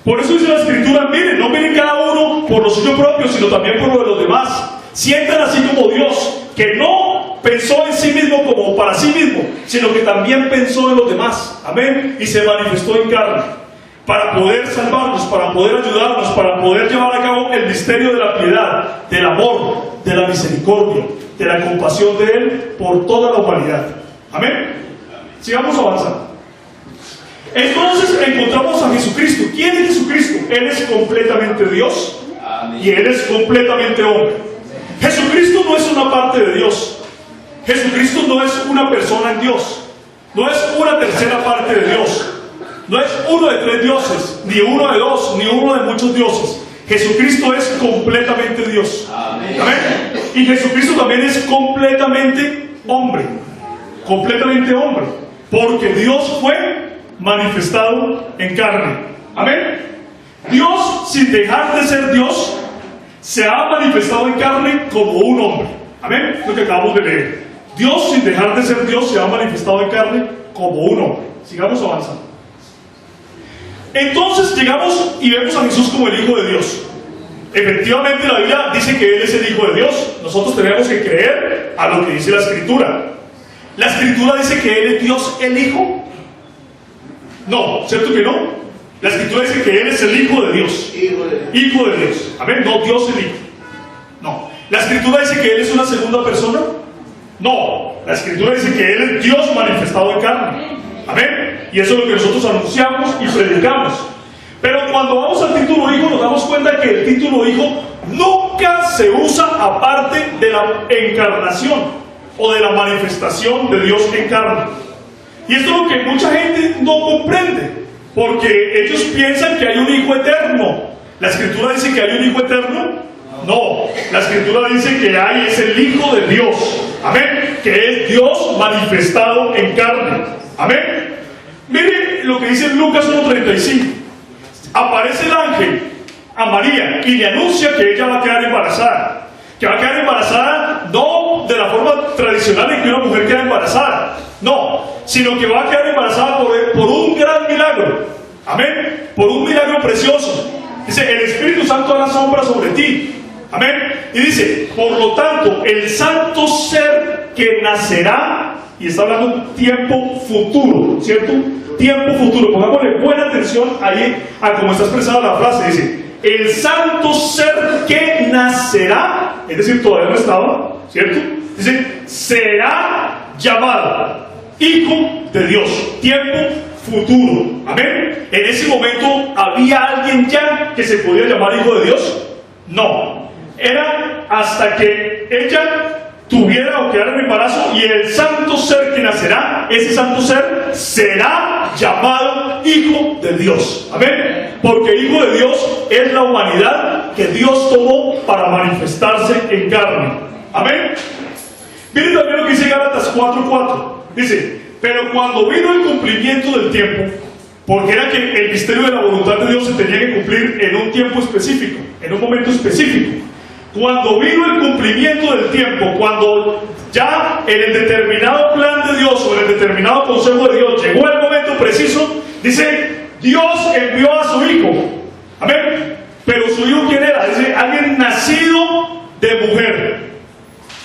Por eso dice la Escritura, miren, no miren cada uno por lo suyo propio, sino también por lo de los demás. Sientan así como Dios, que no pensó en sí mismo como para sí mismo, sino que también pensó en los demás. Amén. Y se manifestó en carne. para poder salvarnos, para poder ayudarnos, para poder llevar a cabo el misterio de la piedad, del amor, de la misericordia, de la compasión de Él por toda la humanidad. Amén. Sigamos avanzando. Entonces encontramos a Jesucristo. ¿Quién es Jesucristo? Él es completamente Dios y Él es completamente hombre. Jesucristo no es una parte de Dios. Jesucristo no es una persona en Dios. No es una tercera parte de Dios. No es uno de tres dioses, ni uno de dos, ni uno de muchos dioses. Jesucristo es completamente Dios. Amén. Y Jesucristo también es completamente hombre. Completamente hombre. Porque Dios fue manifestado en carne. Amén. Dios, sin dejar de ser Dios, se ha manifestado en carne como un hombre. Amén. Lo que acabamos de leer. Dios, sin dejar de ser Dios, se ha manifestado en carne como un hombre. Sigamos avanzando. Entonces llegamos y vemos a Jesús como el Hijo de Dios. Efectivamente la Biblia dice que Él es el Hijo de Dios. Nosotros tenemos que creer a lo que dice la Escritura. ¿La Escritura dice que Él es Dios el Hijo? No, ¿cierto que no? La Escritura dice que Él es el Hijo de Dios. Hijo de Dios. Amén, no Dios el Hijo. No. ¿La Escritura dice que Él es una segunda persona? No. La Escritura dice que Él es Dios manifestado en carne. Amén. Y eso es lo que nosotros anunciamos y predicamos. Pero cuando vamos al título Hijo nos damos cuenta que el título Hijo nunca se usa aparte de la encarnación o de la manifestación de Dios en carne. Y esto es lo que mucha gente no comprende, porque ellos piensan que hay un Hijo eterno. ¿La Escritura dice que hay un Hijo eterno? No, la Escritura dice que hay es el Hijo de Dios. Amén. Que es Dios manifestado en carne. Amén. Mire lo que dice en Lucas 1:35. Aparece el ángel a María y le anuncia que ella va a quedar embarazada. Que va a quedar embarazada no de la forma tradicional en que una mujer queda embarazada. No, sino que va a quedar embarazada por un gran milagro. Amén. Por un milagro precioso. Dice, el Espíritu Santo hará sombra sobre ti. Amén. Y dice, por lo tanto, el santo ser que nacerá, y está hablando tiempo futuro, ¿cierto? Tiempo futuro. Pongámosle buena atención ahí a cómo está expresada la frase. Dice, el santo ser que nacerá, es decir, todavía no estaba, ¿cierto? Dice, será llamado Hijo de Dios. Tiempo futuro. Amén. En ese momento, ¿había alguien ya que se podía llamar Hijo de Dios? No. Era hasta que ella tuviera o quedara en embarazo y el santo ser que nacerá, ese santo ser será llamado Hijo de Dios. Amén. Porque Hijo de Dios es la humanidad que Dios tomó para manifestarse en carne. Amén. Miren también lo que dice Gálatas 4:4. Dice, pero cuando vino el cumplimiento del tiempo, porque era que el misterio de la voluntad de Dios se tenía que cumplir en un tiempo específico, en un momento específico. Cuando vino el cumplimiento del tiempo, cuando ya en el determinado plan de Dios o en el determinado consejo de Dios llegó el momento preciso, dice, Dios envió a su Hijo. Amén. Pero su Hijo, ¿quién era? Dice, alguien nacido de mujer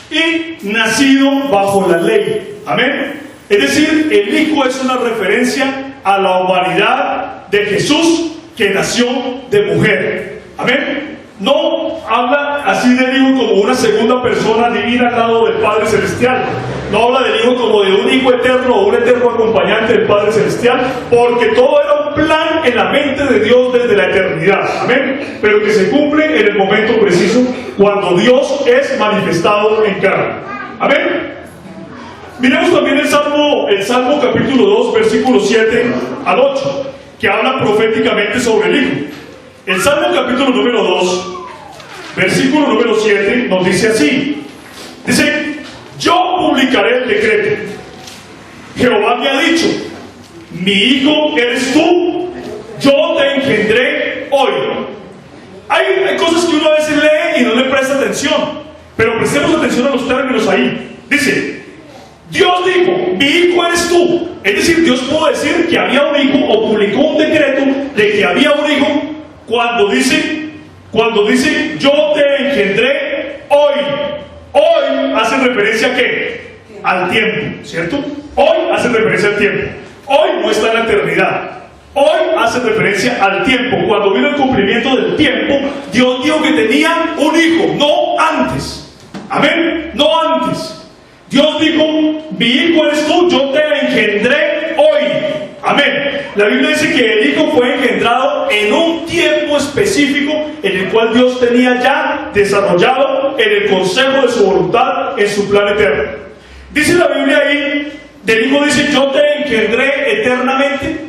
y nacido bajo la ley. Amén. Es decir, el Hijo es una referencia a la humanidad de Jesús que nació de mujer. Amén. No habla así del Hijo como una segunda persona divina al lado del Padre Celestial. No habla del Hijo como de un Hijo eterno o un eterno acompañante del Padre Celestial, porque todo era un plan en la mente de Dios desde la eternidad. Amén. Pero que se cumple en el momento preciso cuando Dios es manifestado en carne. Amén. Miremos también el Salmo capítulo 2, versículos 7 al 8, que habla proféticamente sobre el Hijo. El Salmo capítulo número 2, versículo número 7, nos dice así. Dice, yo publicaré el decreto. Jehová me ha dicho, mi hijo eres tú, yo te engendré hoy. Hay cosas que uno a veces lee y no le presta atención, pero prestemos atención a los términos ahí. Dice, Dios dijo, mi hijo eres tú. Es decir, Dios pudo decir que había un hijo o publicó un decreto de que había un hijo cuando dice yo te engendré hoy. Hoy hace referencia a ¿qué? Al tiempo, ¿cierto? Hoy hace referencia al tiempo. Hoy no está en la eternidad. Hoy hace referencia al tiempo. Cuando vino el cumplimiento del tiempo, Dios dijo que tenía un hijo, no antes. Amén, no antes. Dios dijo, mi hijo eres tú, yo te engendré hoy. Amén. La Biblia dice que el hijo fue engendrado en un tiempo específico en el cual Dios tenía ya desarrollado en el consejo de su voluntad, en su plan eterno. Dice la Biblia ahí, del hijo dice, yo te engendré eternamente.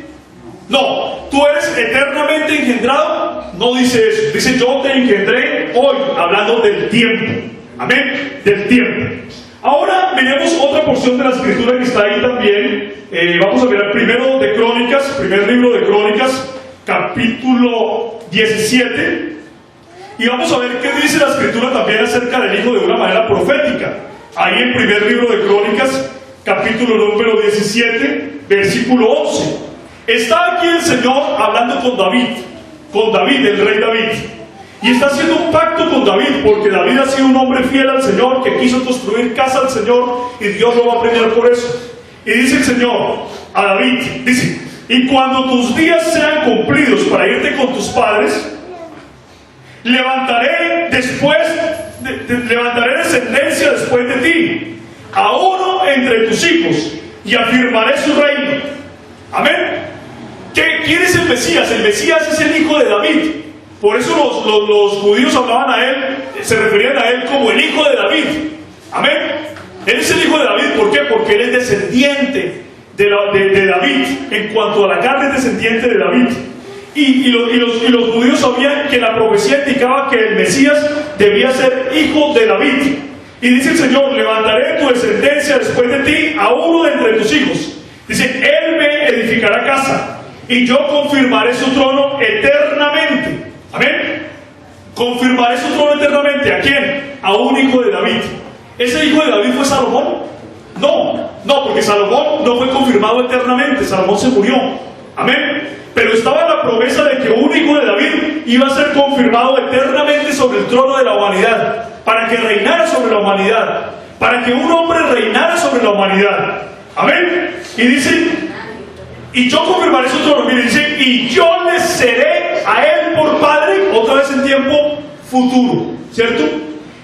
No, tú eres eternamente engendrado. No dice eso, dice yo te engendré hoy, hablando del tiempo. Amén, del tiempo. Ahora miremos otra porción de la escritura que está ahí también. Vamos a mirar primero de Crónicas, primer libro de Crónicas, capítulo 17. Y vamos a ver qué dice la escritura también acerca del hijo de una manera profética. Ahí en primer libro de Crónicas, capítulo número 17, versículo 11. Está aquí el Señor hablando con David, el rey David. Y está haciendo un pacto con David, porque David ha sido un hombre fiel al Señor, que quiso construir casa al Señor, y Dios lo va a premiar por eso. Y dice el Señor a David, dice, y cuando tus días sean cumplidos para irte con tus padres, levantaré descendencia después de ti, a uno entre tus hijos, y afirmaré su reino. Amén. ¿Quién es el Mesías? El Mesías es el hijo de David. Por eso los judíos hablaban a él, se referían a él como el hijo de David. Amén. Él es el hijo de David, ¿por qué? Porque él es descendiente de David. En cuanto a la carne, es descendiente de David. Y los judíos sabían que la profecía indicaba que el Mesías debía ser hijo de David. Y dice el Señor, levantaré tu descendencia después de ti a uno de entre tus hijos. Dice, él me edificará casa y yo confirmaré su trono eternamente. Amén. Confirmaré su trono eternamente. ¿A quién? A un hijo de David. ¿Ese hijo de David fue Salomón? No, porque Salomón no fue confirmado eternamente. Salomón se murió. Amén. Pero estaba la promesa de que un hijo de David iba a ser confirmado eternamente sobre el trono de la humanidad, para que reinara sobre la humanidad, para que un hombre reinara sobre la humanidad. Amén. Y dice, y yo confirmaré su trono. Mire, dice, y yo le seré a él por padre, otra vez en tiempo futuro, ¿cierto?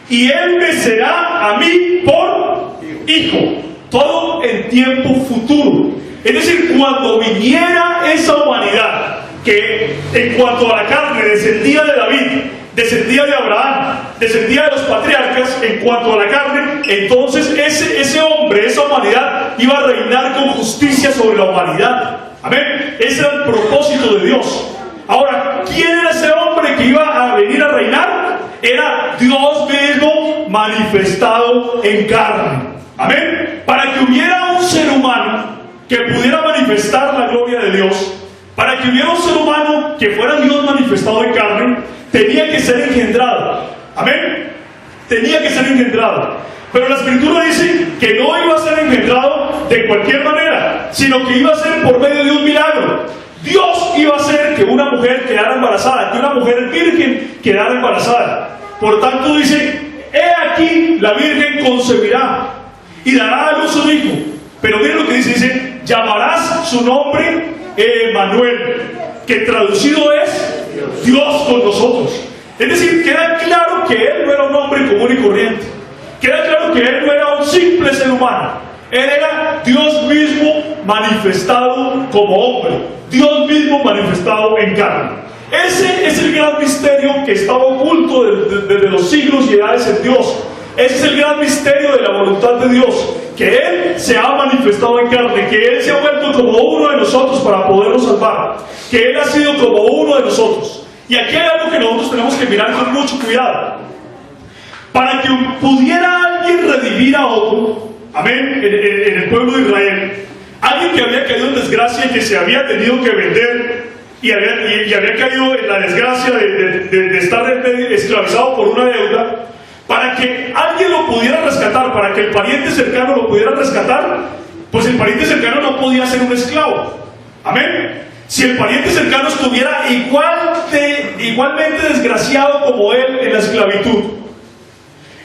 Y él me será a mí por hijo, todo en tiempo futuro. Es decir, cuando viniera esa humanidad que en cuanto a la carne descendía de David, descendía de Abraham, descendía de los patriarcas, en cuanto a la carne, entonces ese hombre, esa humanidad iba a reinar con justicia sobre la humanidad. Amén. Ese era el propósito de Dios. Ahora, ¿quién era ese hombre que iba a venir a reinar? Era Dios mismo manifestado en carne. Amén. Para que hubiera un ser humano que pudiera manifestar la gloria de Dios, para que hubiera un ser humano que fuera Dios manifestado en carne, tenía que ser engendrado. Amén. Tenía que ser engendrado. Pero la Escritura dice que no iba a ser engendrado de cualquier manera, sino que iba a ser por medio de un milagro. Dios iba a hacer que una mujer quedara embarazada, que una mujer virgen quedara embarazada. Por tanto dice, he aquí la virgen concebirá y dará a luz un hijo. Pero miren lo que dice, llamarás su nombre Emmanuel, que traducido es Dios con nosotros. Es decir, queda claro que él no era un hombre común y corriente. Queda claro que él no era un simple ser humano. Él era Dios mismo manifestado como hombre, Dios mismo manifestado en carne. Ese es el gran misterio que estaba oculto desde los siglos y edades en Dios. Ese es el gran misterio de la voluntad de Dios, que Él se ha manifestado en carne, que Él se ha vuelto como uno de nosotros para podernos salvar, que Él ha sido como uno de nosotros. Y aquí hay algo que nosotros tenemos que mirar con mucho cuidado. Para que pudiera alguien redimir a otro, amén, en el pueblo de Israel, alguien que había caído en desgracia y que se había tenido que vender y había caído en la desgracia de estar esclavizado por una deuda, para que alguien lo pudiera rescatar, para que el pariente cercano lo pudiera rescatar, pues el pariente cercano no podía ser un esclavo. Amén. Si el pariente cercano estuviera igualmente desgraciado como él en la esclavitud,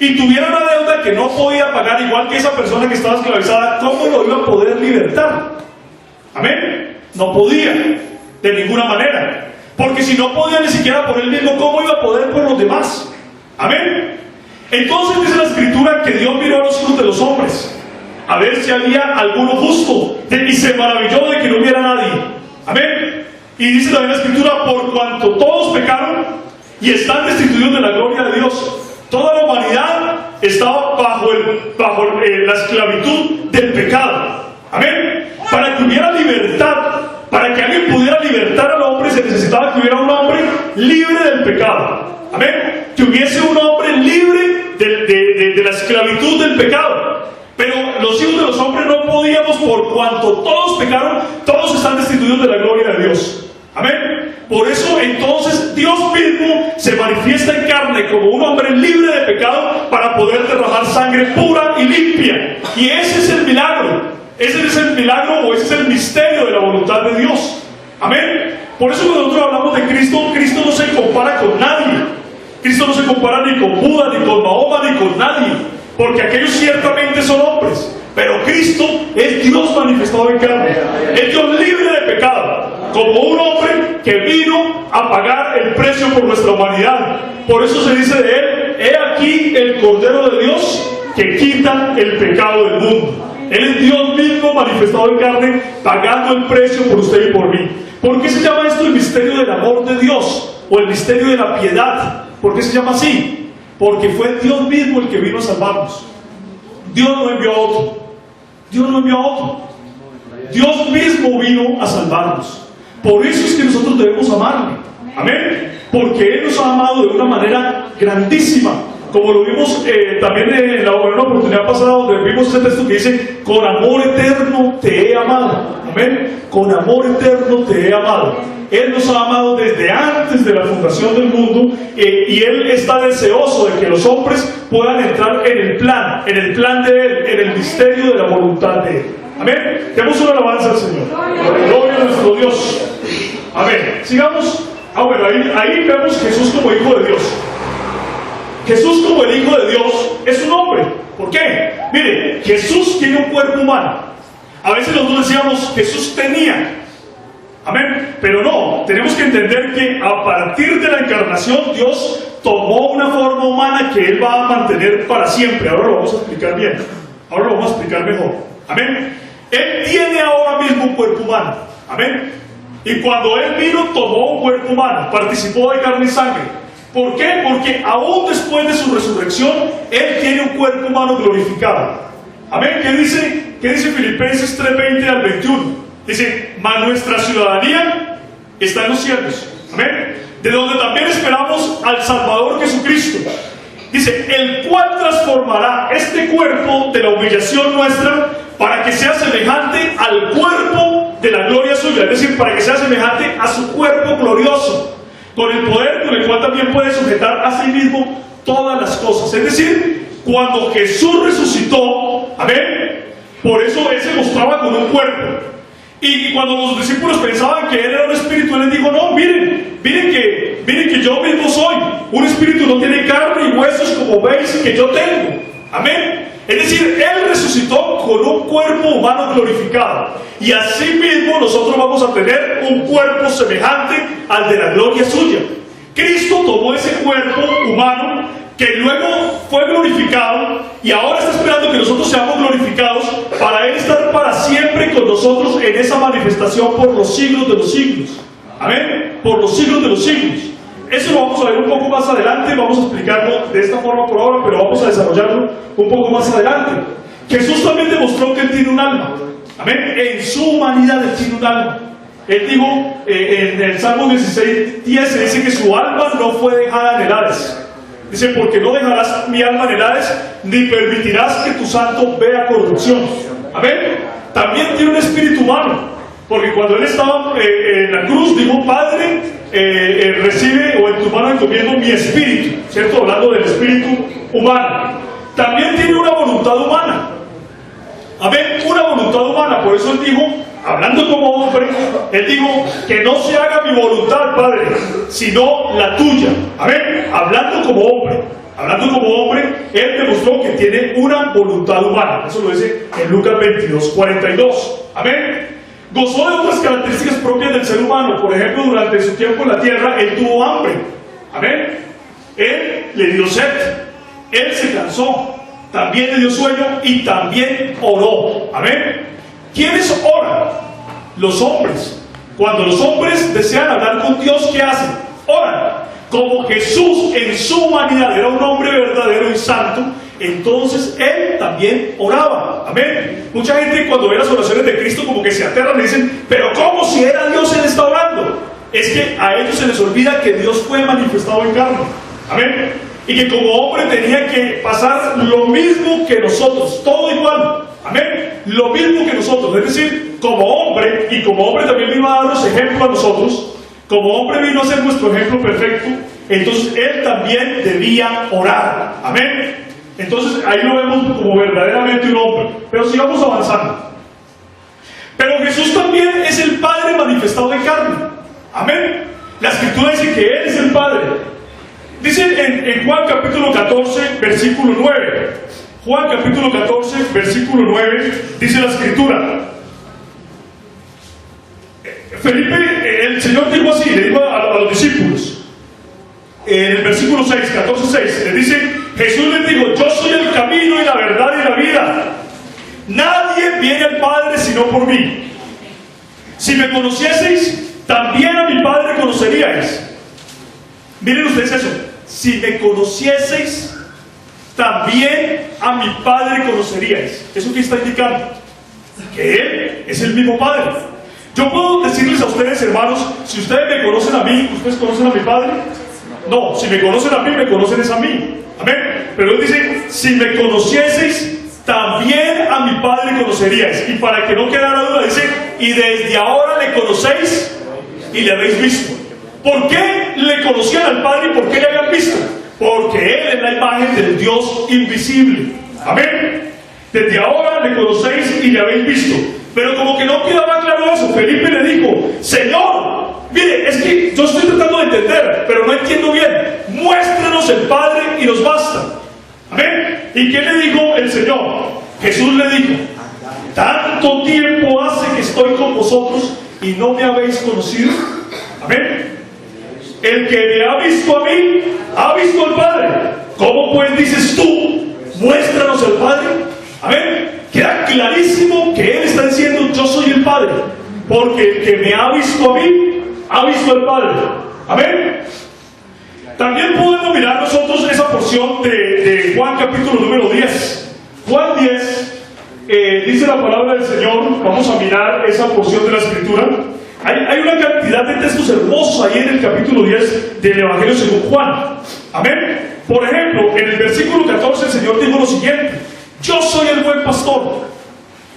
y tuviera una deuda que no podía pagar igual que esa persona que estaba esclavizada, ¿cómo lo iba a poder libertar? Amén. No podía. de ninguna manera. Porque si no podía ni siquiera por él mismo, ¿cómo iba a poder por los demás? Amén. Entonces dice la Escritura que Dios miró a los hijos de los hombres a ver si había alguno justo, y se maravilló de que no hubiera nadie. Amén. Y dice también la Escritura, por cuanto todos pecaron y están destituidos de la gloria de Dios. Toda la humanidad estaba bajo la esclavitud del pecado. Amén. Para que hubiera libertad, para que alguien pudiera libertar al hombre, se necesitaba que hubiera un hombre libre del pecado. Amén. Que hubiese un hombre libre de la esclavitud del pecado. Pero los hijos de los hombres no podíamos, por cuanto todos pecaron, todos están destituidos de la gloria de Dios. Amén. Por eso entonces Dios mismo se manifiesta en carne como un hombre libre de pecado para poder derramar sangre pura y limpia. Y ese es el milagro. Ese es el milagro, o ese es el misterio de la voluntad de Dios. Amén. Por eso cuando nosotros hablamos de Cristo, Cristo no se compara con nadie. Cristo no se compara ni con Buda, ni con Mahoma, ni con nadie. Porque aquellos ciertamente son hombres. Pero Cristo es Dios manifestado en carne. Es Dios libre de pecado. Como un hombre que vino a pagar el precio por nuestra humanidad. Por eso se dice de él: he aquí el Cordero de Dios que quita el pecado del mundo. Él es Dios mismo manifestado en carne, pagando el precio por usted y por mí. ¿Por qué se llama esto el misterio del amor de Dios? O el misterio de la piedad. ¿Por qué se llama así? Porque fue Dios mismo el que vino a salvarnos. Dios no envió a otro. Dios no envió a otro. Dios mismo vino a salvarnos. Por eso es que nosotros debemos amarle. Amén. Porque Él nos ha amado de una manera grandísima. Como lo vimos también en una oportunidad pasada, donde vimos ese texto que dice: con amor eterno te he amado. Amén. Con amor eterno te he amado. Él nos ha amado desde antes de la fundación del mundo, y Él está deseoso de que los hombres puedan entrar en el plan de Él, en el misterio de la voluntad de Él. Amén. Demos una alabanza al Señor. Gloria a nuestro Dios. Amén. Sigamos. Bueno, ahí vemos Jesús como Hijo de Dios. Jesús como el Hijo de Dios es un hombre. ¿Por qué? Mire, Jesús tiene un cuerpo humano. A veces nosotros decíamos Jesús tenía. Amén. Pero no, tenemos que entender que a partir de la encarnación Dios tomó una forma humana que Él va a mantener para siempre. Ahora lo vamos a explicar bien. Ahora lo vamos a explicar mejor. Amén. Él tiene ahora mismo un cuerpo humano. Amén. Y cuando Él vino, tomó un cuerpo humano, participó de carne y sangre. ¿Por qué? Porque aún después de su resurrección, Él tiene un cuerpo humano glorificado. Amén. ¿Qué dice Filipenses 3:20 al 21? Dice: mas nuestra ciudadanía está en los cielos. Amén. De donde también esperamos al Salvador Jesucristo. Dice: el cual transformará este cuerpo de la humillación nuestra para que sea semejante al cuerpo de la gloria suya. Es decir, para que sea semejante a su cuerpo glorioso, con el poder con el cual también puede sujetar a sí mismo todas las cosas. Es decir, cuando Jesús resucitó, amén, por eso Él se mostraba con un cuerpo. Y cuando los discípulos pensaban que Él era un espíritu, Él les dijo: no, miren que yo mismo soy. Un espíritu no tiene carne y huesos como veis que yo tengo. Amén. Es decir, Él resucitó con un cuerpo humano glorificado. Y así mismo nosotros vamos a tener un cuerpo semejante al de la gloria suya. Cristo tomó ese cuerpo humano que luego fue glorificado, y ahora está esperando que nosotros seamos glorificados para Él estar para siempre con nosotros en esa manifestación por los siglos de los siglos. Amén. Por los siglos de los siglos. Eso lo vamos a ver un poco más adelante. Vamos a explicarlo de esta forma por ahora, pero vamos a desarrollarlo un poco más adelante. Jesús también demostró que Él tiene un alma. Amén. En su humanidad Él tiene un alma. Él dijo en el Salmo 16:10, se dice que su alma no fue dejada en el Hades. Dice: porque no dejarás mi alma en el Hades, ni permitirás que tu santo vea corrupción. Amén. También tiene un espíritu humano, porque cuando Él estaba en la cruz dijo: Padre, recibe, o en tu mano encomiendo mi espíritu, ¿cierto? Hablando del espíritu humano. También tiene una voluntad humana. Amén. Una voluntad humana. Por eso Él dijo, hablando como hombre, Él dijo: que no se haga mi voluntad, Padre, sino la tuya. Amén. Hablando como hombre, Él demostró que tiene una voluntad humana. Eso lo dice en Lucas 22:42. Amén. Gozó de otras características propias del ser humano. Por ejemplo, durante su tiempo en la tierra, él tuvo hambre. Amén. Él le dio sed. Él se cansó. También le dio sueño y también oró. Amén. ¿Quiénes oran? Los hombres. Cuando los hombres desean hablar con Dios, ¿qué hacen? Oran. Como Jesús en su humanidad era un hombre verdadero y santo, entonces él también oraba. Amén. Mucha gente cuando ve las oraciones de Cristo como que se aterran y dicen, pero ¿cómo si era Dios él está orando? Es que a ellos se les olvida que Dios fue manifestado en carne. Amén. Y que como hombre tenía que pasar lo mismo que nosotros, todo igual. Amén. Lo mismo que nosotros, es decir, como hombre, y como hombre también vino a darnos ejemplo a nosotros. Como hombre vino a ser nuestro ejemplo perfecto, entonces él también debía orar. Amén. Entonces ahí lo vemos como verdaderamente un hombre. Pero sigamos avanzando. Pero Jesús también es el Padre manifestado en carne. Amén. La Escritura dice que Él es el Padre. Dice en Juan capítulo 14, versículo 9. Juan capítulo 14, versículo 9, dice la Escritura. Felipe, el Señor dijo así, le dijo a los discípulos, en el versículo 6, 14:6, le dice, Jesús les dijo, yo soy el camino y la verdad y la vida. Nadie viene al Padre sino por mí. Si me conocieseis, también a mi Padre conoceríais. Miren ustedes eso. Si me conocieseis, también a mi Padre conoceríais. ¿Eso qué está indicando? Que Él es el mismo Padre. Yo puedo decirles a ustedes, hermanos, si ustedes me conocen a mí, ¿ustedes conocen a mi Padre? No, si me conocen a mí, me conocen es a mí. Amén. Pero Él dice, si me conocieseis, también a mi Padre conoceríais. Y para que no quedara duda, dice, y desde ahora le conocéis y le habéis visto. ¿Por qué le conocían al Padre y por qué le habían visto? Porque Él es la imagen del Dios invisible. Amén. Desde ahora le conocéis y le habéis visto. Pero como que no quedaba claro eso, Felipe le dijo, Señor, mire, es que yo estoy tratando de entender, pero no entiendo bien. Muéstranos el Padre y nos basta. Amén. ¿Y qué le dijo el Señor? Jesús le dijo, tanto tiempo hace que estoy con vosotros y no me habéis conocido. Amén. El que me ha visto a mí, ha visto al Padre. ¿Cómo pues dices tú, muéstranos el Padre? Amén. Queda clarísimo que Él está diciendo, yo soy el Padre. Porque el que me ha visto a mí, ha visto al Padre. Amén. También podemos mirar nosotros esa porción de Juan capítulo número 10. Juan 10, dice la palabra del Señor. Vamos a mirar esa porción de la Escritura. Hay una cantidad de textos hermosos ahí en el capítulo 10 del Evangelio según Juan. Amén. Por ejemplo, en el versículo 14 el Señor dijo lo siguiente: yo soy el buen pastor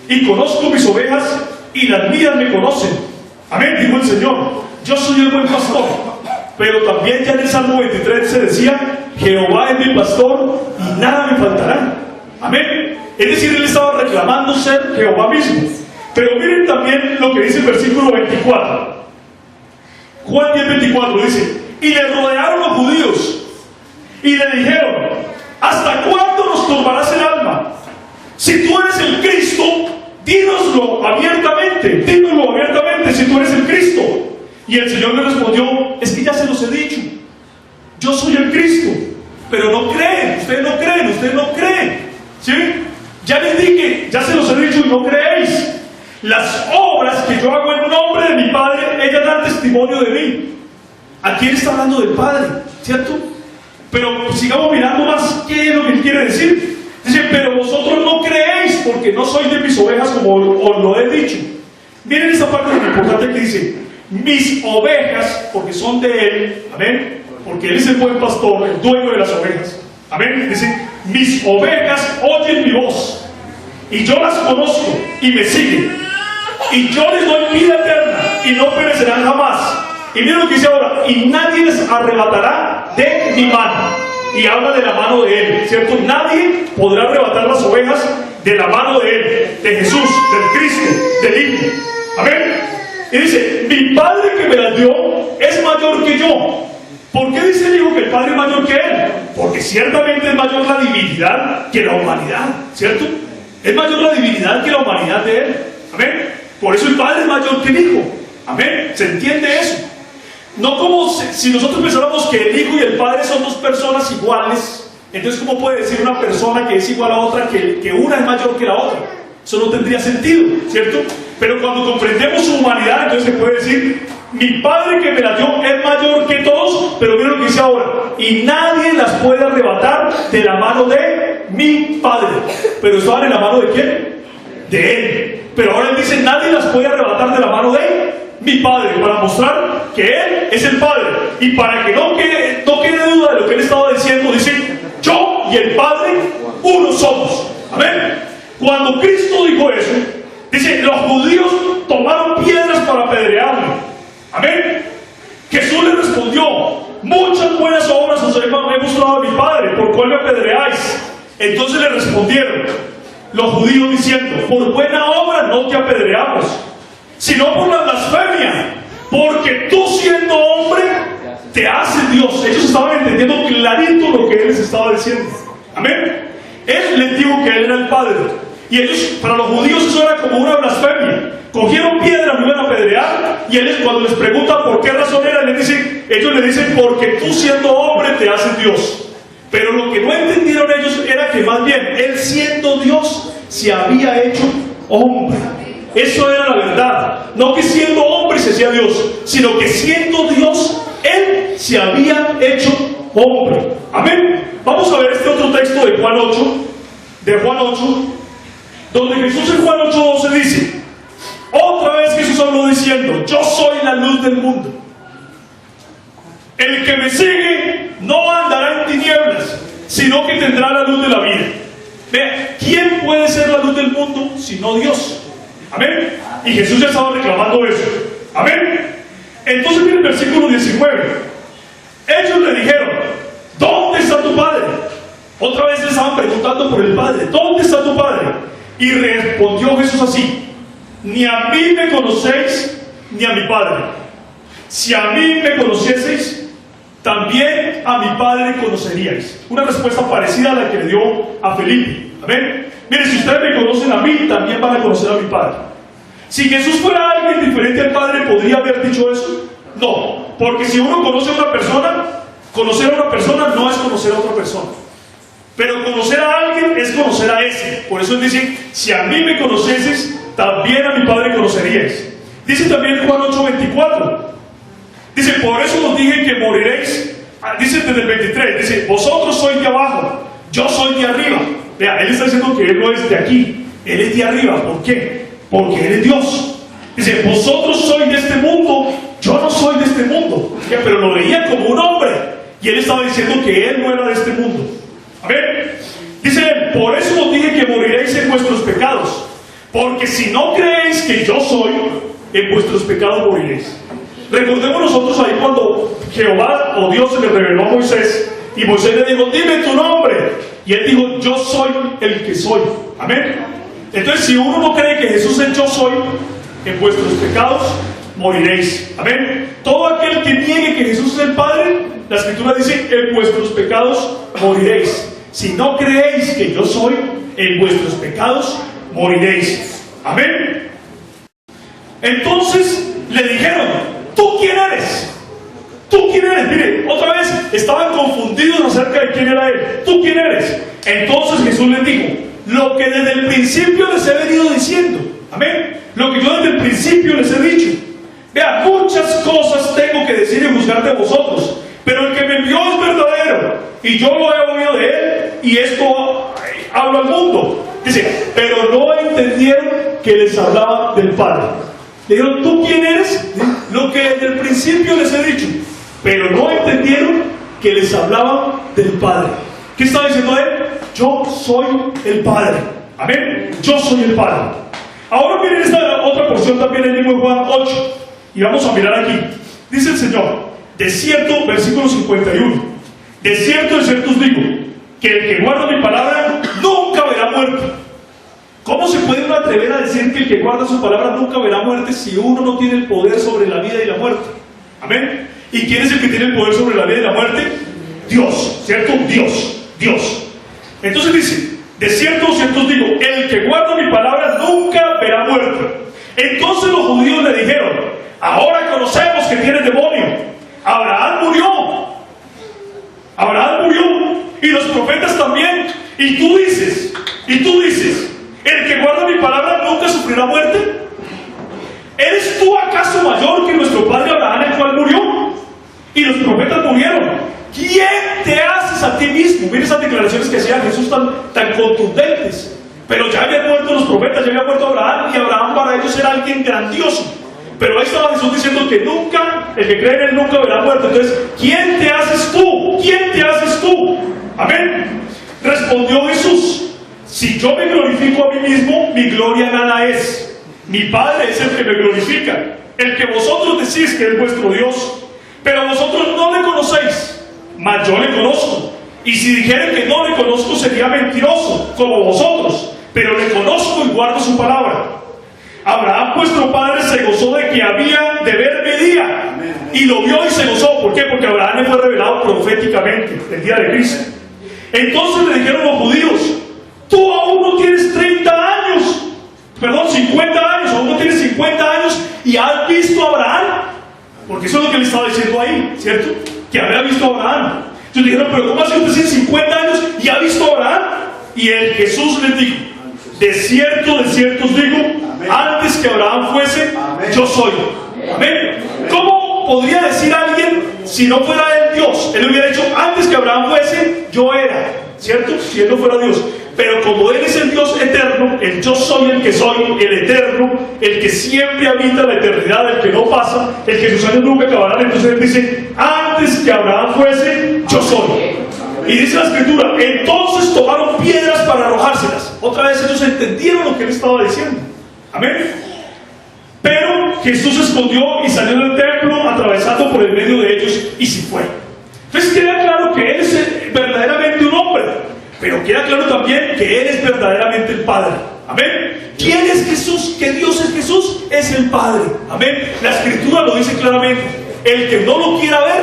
y conozco mis ovejas y las mías me conocen. Amén, dijo el Señor. Yo soy el buen pastor. Pero también ya en el Salmo 23 se decía: Jehová es mi pastor y nada me faltará. Amén. Es decir, él estaba reclamando ser Jehová mismo. Pero miren también lo que dice el versículo 24. Juan 10:24 dice: y le rodearon los judíos y le dijeron: ¿hasta cuándo nos turbarás el alma? Si tú eres el Cristo, dínoslo abiertamente si tú eres el Cristo. Y el Señor le respondió: es que ya se los he dicho, yo soy el Cristo, pero no creen, ustedes no creen, ¿sí? Ya les dije, ya se los he dicho y no creéis. Las obras que yo hago en nombre de mi Padre, ellas dan testimonio de mí. Aquí él está hablando del Padre, ¿cierto? Pero sigamos mirando más qué es lo que él quiere decir. Dice: pero vosotros no creéis porque no sois de mis ovejas, como os lo he dicho. Miren esta parte tan importante que dice: mis ovejas, porque son de él. Amén. Porque él es el buen pastor, el dueño de las ovejas. Amén. Dice: mis ovejas oyen mi voz y yo las conozco y me siguen, y yo les doy vida eterna y no perecerán jamás. Y miren lo que dice ahora: y nadie les arrebatará de mi mano. Y habla de la mano de él, ¿cierto? Nadie podrá arrebatar las ovejas de la mano de él, de Jesús, del Cristo, del Hijo. Amén. Y dice: mi Padre que me las dio es mayor que yo. ¿Por qué dice el Hijo que el Padre es mayor que él? Porque ciertamente es mayor la divinidad que la humanidad, ¿cierto? Es mayor la divinidad que la humanidad de él. Amén. Por eso el Padre es mayor que el Hijo. Amén. ¿Se entiende eso? No como si nosotros pensáramos que el Hijo y el Padre son dos personas iguales. Entonces, ¿cómo puede decir una persona que es igual a otra que una es mayor que la otra? Eso no tendría sentido, ¿cierto? Pero cuando comprendemos su humanidad, entonces se puede decir: mi Padre que me la dio es mayor que todos, pero mira lo que dice ahora: y nadie las puede arrebatar de la mano de mi Padre. Pero estaban en la mano de ¿quién? De Él. Pero ahora Él dice: nadie las puede arrebatar de la mano de mi Padre, para mostrar que Él es el Padre. Y para que no quede duda de lo que Él estaba diciendo, dice: yo y el Padre uno somos. Amén. Cuando Cristo dijo eso, dice: los judíos tomaron piedras para apedrearlo. Amén. Jesús le respondió: muchas buenas obras os he mostrado a mi Padre, ¿por cuál me apedreáis? Entonces le respondieron los judíos diciendo: por buena obra no te apedreamos, sino por la blasfemia, porque tú siendo hombre te haces Dios. Ellos estaban entendiendo clarito lo que Él les estaba diciendo. Amén. Él les dijo que Él era el Padre, y ellos, para los judíos, eso era como una blasfemia. Cogieron piedra, me iban a apedrear, y Él, cuando les pregunta por qué razón era, ellos le dicen: porque tú siendo hombre te haces Dios. Pero lo que no entendieron ellos era que más bien Él siendo Dios se había hecho hombre. Eso era la verdad. No que siendo hombre se hacía Dios, sino que siendo Dios Él se había hecho hombre. Amén. Vamos a ver este otro texto de Juan 8, donde Jesús en Juan 8:12 dice: otra vez Jesús habló diciendo: yo soy la luz del mundo. El que me sigue no andará en tinieblas, sino que tendrá la luz de la vida. Vea, ¿quién puede ser la luz del mundo sino Dios? Amén. Y Jesús ya estaba reclamando eso. Amén. Entonces mira el versículo 19. Ellos le dijeron: ¿dónde está tu Padre? Otra vez le estaban preguntando por el Padre: ¿dónde está tu Padre? Y respondió Jesús así: ni a mí me conocéis, ni a mi Padre. Si a mí me conocieseis, también a mi Padre conoceríais. Una respuesta parecida a la que le dio a Felipe. Amén. Mire, si ustedes me conocen a mí, también van a conocer a mi Padre. Si Jesús fuera alguien diferente al Padre, ¿podría haber dicho eso? No, porque si uno conoce a una persona, conocer a una persona no es conocer a otra persona. Pero conocer a alguien es conocer a ese. Por eso él dice: si a mí me conocieses, también a mi Padre conoceríais. Dice también Juan 8:24. Dice: por eso os dije que moriréis. Dice desde el 23, dice: vosotros sois de abajo, yo soy de arriba. Vea, Él está diciendo que Él no es de aquí, Él es de arriba. ¿Por qué? Porque Él es Dios. Dice: vosotros sois de este mundo, yo no soy de este mundo. Pero lo veía como un hombre, y Él estaba diciendo que Él no era de este mundo. Amén. Dice Él: por eso os dije que moriréis en vuestros pecados, porque si no creéis que yo soy, en vuestros pecados moriréis. Recordemos nosotros ahí cuando Jehová o Dios se le reveló a Moisés, y Moisés le dijo: dime tu nombre, y él dijo: yo soy el que soy. Amén. Entonces, si uno no cree que Jesús es yo soy, en vuestros pecados moriréis. Amén. Todo aquel que niegue que Jesús es el Padre, la Escritura dice: en vuestros pecados moriréis. Si no creéis que yo soy, en vuestros pecados moriréis. Amén. Entonces le dijeron: ¿tú quién eres? ¿Tú quién eres? Mire, otra vez estaban confundidos acerca de quién era Él. ¿Tú quién eres? Entonces Jesús les dijo: lo que desde el principio les he venido diciendo. Amén. Lo que yo desde el principio les he dicho. Vea, muchas cosas tengo que decir y juzgar de vosotros, pero el que me envió es verdadero, y yo lo he oído de Él, y esto hablo al mundo. Dice: pero no entendieron que les hablaba del Padre. Le dijeron: ¿tú quién eres? Lo que desde el principio les he dicho. Pero no entendieron que les hablaba del Padre. ¿Qué está diciendo Él? Yo soy el Padre. Amén. Yo soy el Padre. Ahora miren esta otra porción también en el mismo Juan 8. Y vamos a mirar aquí. Dice el Señor: de cierto, versículo 51. De cierto os digo, que el que guarda mi palabra nunca verá muerte. ¿Cómo se puede uno atrever a decir que el que guarda su palabra nunca verá muerte si uno no tiene el poder sobre la vida y la muerte? Amén. ¿Y quién es el que tiene el poder sobre la vida y la muerte? Dios, ¿cierto? Dios. Entonces dice: de cierto os digo, el que guarda mi palabra nunca verá muerte. Entonces los judíos le dijeron: ahora conocemos que tienes demonio. Abraham murió, y los profetas también. Y tú dices, el que guarda mi palabra nunca sufrirá muerte. ¿Eres tú acaso mayor que nuestro padre Abraham, el cual murió? Y los profetas murieron. ¿Quién te haces a ti mismo? Mira esas declaraciones que hacía Jesús tan contundentes. Pero ya habían muerto los profetas, ya había muerto Abraham, y Abraham para ellos era alguien grandioso. Pero ahí estaba Jesús diciendo que nunca, el que cree en él nunca verá muerte. Entonces, ¿quién te haces tú? ¿Quién te haces tú? Amén. Respondió Jesús: si yo me glorifico a mí mismo, mi gloria nada es. Mi Padre es el que me glorifica, el que vosotros decís que es vuestro Dios. Pero vosotros no le conocéis, mas yo le conozco. Y si dijere que no le conozco, sería mentiroso, como vosotros. Pero le conozco y guardo su palabra. Abraham vuestro padre se gozó de que había de verme día, y lo vio y se gozó. ¿Por qué? Porque Abraham le fue revelado proféticamente el día de Cristo. Entonces le dijeron los judíos: tú aún no tienes 50 años, aún no tienes 50 años y has visto a Abraham. Porque eso es lo que le estaba diciendo ahí, ¿cierto? Que había visto a Abraham. Entonces le dijeron: pero ¿cómo hace usted 50 años y ha visto a Abraham? Y el Jesús les dijo: de cierto os digo, antes que Abraham fuese, yo soy. Amén. ¿Cómo podría decir alguien si no fuera él Dios? Él hubiera dicho: antes que Abraham fuese, yo era, ¿cierto? Si él no fuera Dios. Pero como él es el Dios eterno, el yo soy el que soy, el eterno, el que siempre habita la eternidad, el que no pasa, el que sus años nunca acabarán, entonces él dice: antes que Abraham fuese, yo soy. Y dice la escritura: entonces tomaron piedras para arrojárselas. Otra vez ellos entendieron lo que él estaba diciendo. Amén. Pero Jesús se escondió y salió del templo, atravesando por el medio de ellos, y se fue. Entonces queda claro que él es verdaderamente un hombre, pero queda claro también que él es verdaderamente el Padre. Amén. ¿Quién es Jesús? ¿Qué Dios es Jesús? Es el Padre. Amén. La escritura lo dice claramente: el que no lo quiera ver,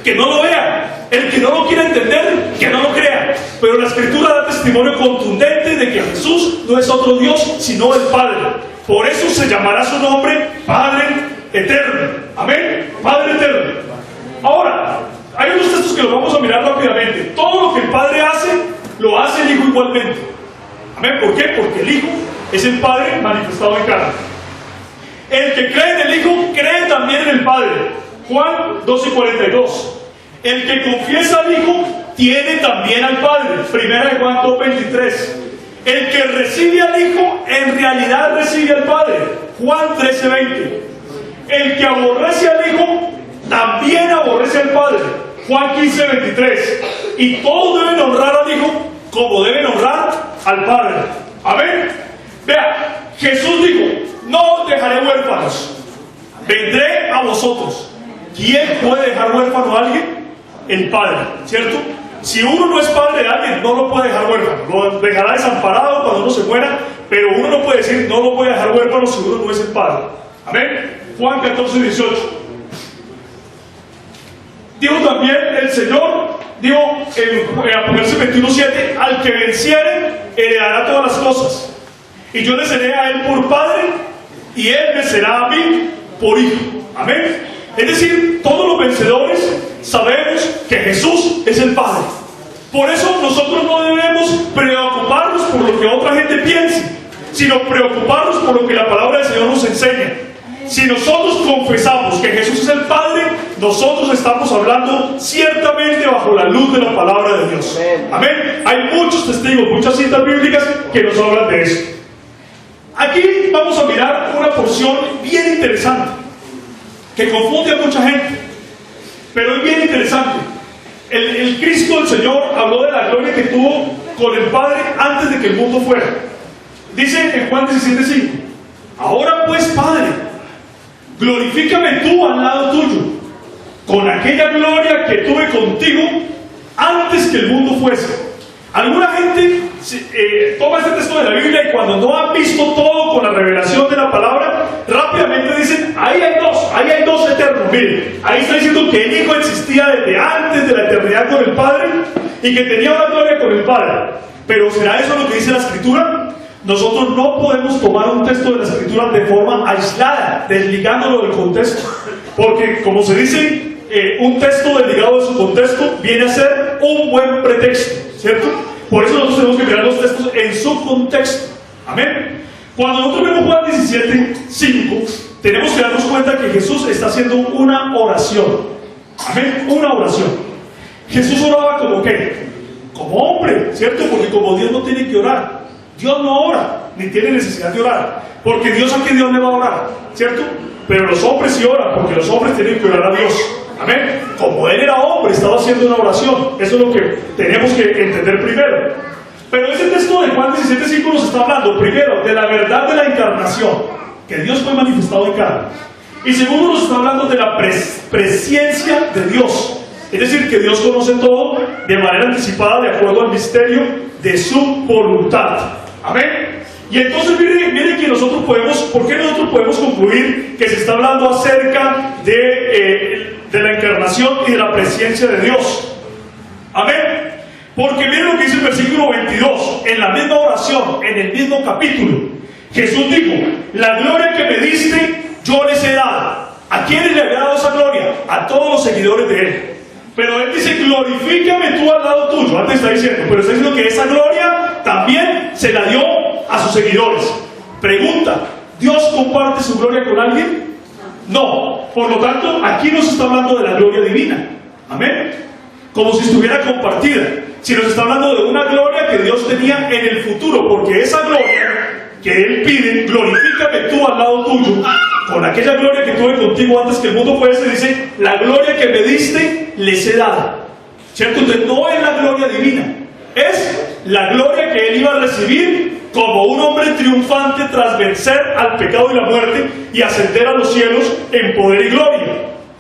que no lo vea. El que no lo quiera entender, que no lo crea. Pero la escritura da testimonio contundente de que Jesús no es otro Dios, sino el Padre. Por eso se llamará su nombre Padre Eterno. Amén. Padre Eterno. Ahora, hay unos textos que los vamos a mirar rápidamente. Todo lo que el Padre hace, lo hace el Hijo igualmente. Amén. ¿Por qué? Porque el Hijo es el Padre manifestado en carne. El que cree en el Hijo, cree también en el Padre. Juan 12:42. El que confiesa al Hijo, tiene también al Padre. Primera de Juan 2:23. El que recibe al Hijo, en realidad recibe al Padre. Juan 13:20. El que aborrece al Hijo, también aborrece al Padre. Juan 15:23. Y todos deben honrar al Hijo como deben honrar al Padre. Amén. Vea, Jesús dijo: no os dejaré huérfanos, vendré a vosotros. ¿Quién puede dejar huérfano a alguien? El Padre, ¿cierto? Si uno no es padre de alguien, no lo puede dejar huérfano. Lo dejará desamparado cuando uno se muera, pero uno no puede decir: no lo voy a dejar huérfano si uno no es el Padre. Amén. Juan 14:18. Dijo también el Señor, dijo en Apocalipsis 21:7: al que venciere, heredará todas las cosas. Y yo le seré a él por Padre, y él me será a mí por Hijo. Amén. Es decir, todos los vencedores sabemos que Jesús es el Padre. Por eso nosotros no debemos preocuparnos por lo que otra gente piense, sino preocuparnos por lo que la palabra del Señor nos enseña. Si nosotros confesamos que Jesús es el Padre, nosotros estamos hablando ciertamente bajo la luz de la palabra de Dios. Amén. Hay muchos testigos, muchas citas bíblicas que nos hablan de eso. Aquí vamos a mirar una porción bien interesante que confunde a mucha gente, pero es bien interesante. El Cristo, el Señor, habló de la gloria que tuvo con el Padre antes de que el mundo fuera. Dice en Juan 17:5: ahora pues, Padre, glorifícame tú al lado tuyo, con aquella gloria que tuve contigo antes que el mundo fuese. Alguna gente toma este texto de la Biblia y cuando no han visto todo con la revelación de la palabra, rápidamente dicen: ahí hay dos eternos. Miren, ahí está diciendo que el Hijo existía desde antes de la eternidad con el Padre y que tenía una gloria con el Padre. Pero ¿será eso lo que dice la Escritura? nosotros no podemos tomar un texto de la Escritura de forma aislada, desligándolo del contexto, porque como se dice, un texto desligado de su contexto viene a ser un buen pretexto, ¿cierto? Por eso nosotros tenemos que mirar los textos en su contexto. Amén. Cuando nosotros vemos Juan 17:5, tenemos que darnos cuenta que Jesús está haciendo una oración. Amén. Una oración. Jesús oraba como ¿qué? Como hombre, ¿cierto? Porque como Dios no tiene que orar. Dios no ora, ni tiene necesidad de orar. Porque Dios, ¿a qué Dios le va a orar? ¿Cierto? Pero los hombres sí oran, porque los hombres tienen que orar a Dios. Amén. Como él era hombre, estaba haciendo una oración. Eso es lo que tenemos que entender primero. Pero ese texto de Juan 17:5 nos está hablando, primero, de la verdad de la encarnación, que Dios fue manifestado en carne. Y segundo, nos está hablando de la presciencia de Dios. Es decir, que Dios conoce todo de manera anticipada, de acuerdo al misterio de su voluntad. Amén. Y entonces miren que nosotros podemos, ¿por qué nosotros podemos concluir que se está hablando acerca de la encarnación y de la presencia de Dios? Amén. Porque miren lo que dice el versículo 22, en la misma oración, en el mismo capítulo. Jesús dijo, la gloria que me diste, yo les he dado. ¿A quiénes le había dado esa gloria? A todos los seguidores de él. Pero él dice, glorifícame tú al lado tuyo. Antes está diciendo, pero está diciendo que esa gloria también se la dio a sus seguidores. Pregunta, ¿Dios comparte su gloria con alguien? No. Por lo tanto, aquí nos está hablando de la gloria divina. Amén. Como si estuviera compartida. Si nos está hablando de una gloria que Dios tenía en el futuro, porque esa gloria que Él pide, glorifícame tú al lado tuyo, con aquella gloria que tuve contigo antes que el mundo fuese, dice, la gloria que me diste, les he dado. ¿Cierto? Entonces no es la gloria divina, es la gloria que Él iba a recibir como un hombre triunfante tras vencer al pecado y la muerte y ascender a los cielos en poder y gloria.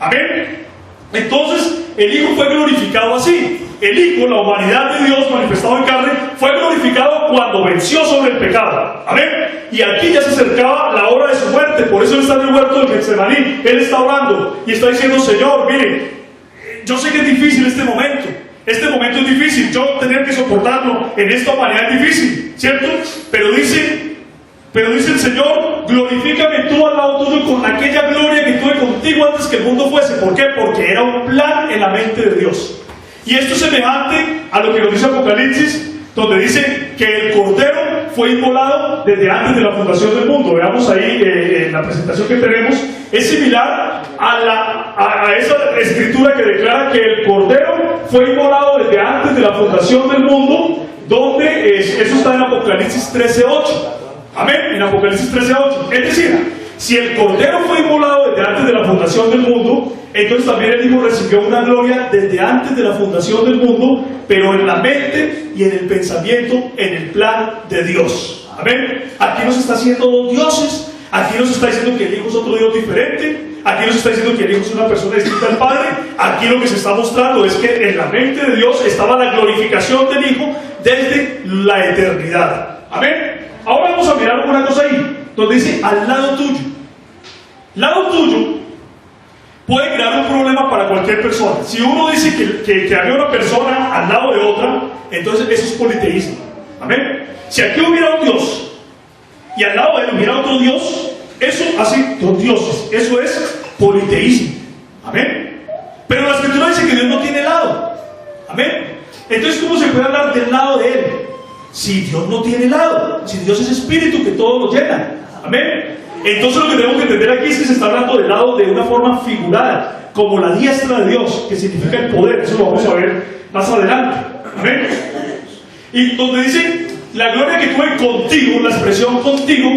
Amén. Entonces, el Hijo fue glorificado así. El Hijo, la humanidad de Dios manifestado en carne, fue glorificado cuando venció sobre el pecado. Amén. Y aquí ya se acercaba la hora de su muerte. Por eso Él está en el huerto de Getsemaní. Él está orando y está diciendo, Señor, mire, yo sé que es difícil este momento. Este momento es difícil. Yo tener que soportarlo en esta humanidad es difícil, ¿cierto? Pero dice el Señor, glorifícame tú al lado tuyo con aquella gloria que tuve contigo antes que el mundo fuese. ¿Por qué? Porque era un plan en la mente de Dios. Y esto es semejante a lo que nos dice Apocalipsis, donde dice que el Cordero fue inmolado desde antes de la fundación del mundo. Veamos ahí en la presentación que tenemos. Es similar a esa escritura que declara que el Cordero fue inmolado desde antes de la fundación del mundo, donde eso está en Apocalipsis 13:8. Amén, en Apocalipsis 13:8. Es decir, si el Cordero fue inmolado desde antes de la fundación del mundo, entonces también el Hijo recibió una gloria desde antes de la fundación del mundo, pero en la mente y en el pensamiento, en el plan de Dios. Amén. Aquí nos está haciendo dos dioses. Aquí nos está diciendo que el Hijo es otro Dios diferente. Aquí nos está diciendo que el Hijo es una persona distinta al Padre. Aquí lo que se está mostrando es que en la mente de Dios estaba la glorificación del Hijo desde la eternidad. Amén. Ahora vamos a mirar una cosa ahí, donde dice al lado tuyo. Lado tuyo puede crear un problema para cualquier persona. Si uno dice que había una persona al lado de otra, entonces eso es politeísmo. Amén. Si aquí hubiera un Dios y al lado de él hubiera otro Dios, eso hace dos dioses. Eso es politeísmo. Amén. Pero la Escritura dice que Dios no tiene lado. Amén. Entonces, ¿cómo se puede hablar del lado de él? Si Dios no tiene lado, si Dios es espíritu que todo lo llena. Amén. Entonces lo que tenemos que entender aquí es que se está hablando del lado de una forma figurada, como la diestra de Dios, que significa el poder. Eso lo vamos a ver más adelante. Amén. Y donde dice la gloria que tuve contigo, la expresión contigo,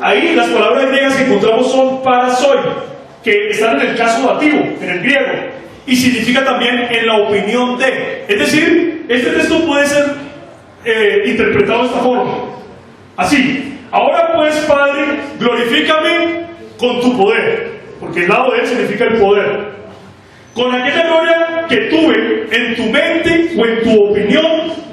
ahí las palabras griegas que encontramos son parasoi, que están en el caso dativo, en el griego, y significa también en la opinión de. Es decir, este texto puede ser interpretado de esta forma, así: ahora pues, Padre, glorifícame con tu poder, porque el lado de él significa el poder, con aquella gloria que tuve en tu mente o en tu opinión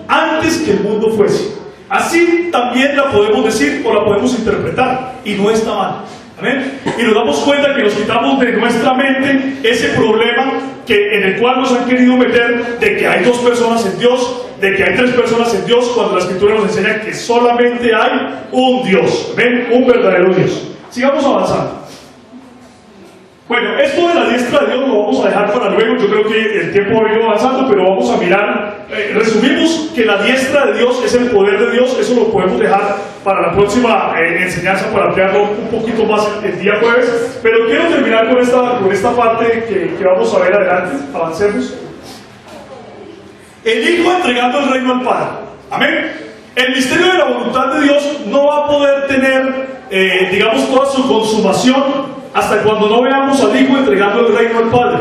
antes que el mundo fuese. Así también la podemos decir o la podemos interpretar, y no está mal. Amén. Y nos damos cuenta que nos quitamos de nuestra mente ese problema en el cual nos han querido meter de que hay dos personas en Dios, de que hay tres personas en Dios, cuando la Escritura nos enseña que solamente hay un Dios. Amén. Un verdadero Dios. Sigamos avanzando. Bueno, esto de la diestra de Dios lo vamos a dejar para luego. Yo creo que el tiempo ha ido avanzando, pero vamos a mirar. Resumimos que la diestra de Dios es el poder de Dios. Eso lo podemos dejar para la próxima enseñanza, para ampliarlo un poquito más el día jueves. Pero quiero terminar con esta parte que vamos a ver adelante. Avancemos. El Hijo entregando el reino al Padre. Amén. El misterio de la voluntad de Dios no va a poder tener, digamos, toda su consumación hasta cuando no veamos al Hijo entregando el reino al Padre.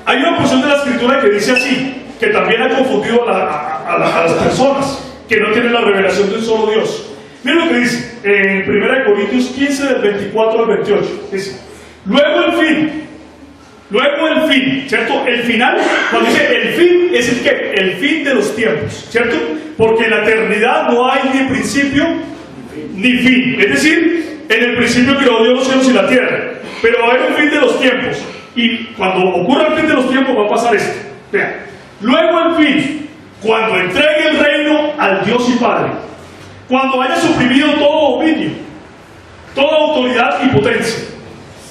Hay una porción de la Escritura que dice así, que también ha confundido a las personas que no tienen la revelación de un solo Dios. Miren lo que dice en 1 Corintios 15, del 24 al 28. Dice, luego el fin, ¿cierto? El final, cuando dice el fin, es el ¿qué? El fin de los tiempos, ¿cierto? Porque en la eternidad no hay ni principio ni fin. Es decir, en el principio creó Dios los cielos y la tierra, pero va a haber un fin de los tiempos. Y cuando ocurra el fin de los tiempos va a pasar esto. Vean, luego el fin, cuando entregue el reino al Dios y Padre, cuando haya suprimido todo dominio, toda autoridad y potencia.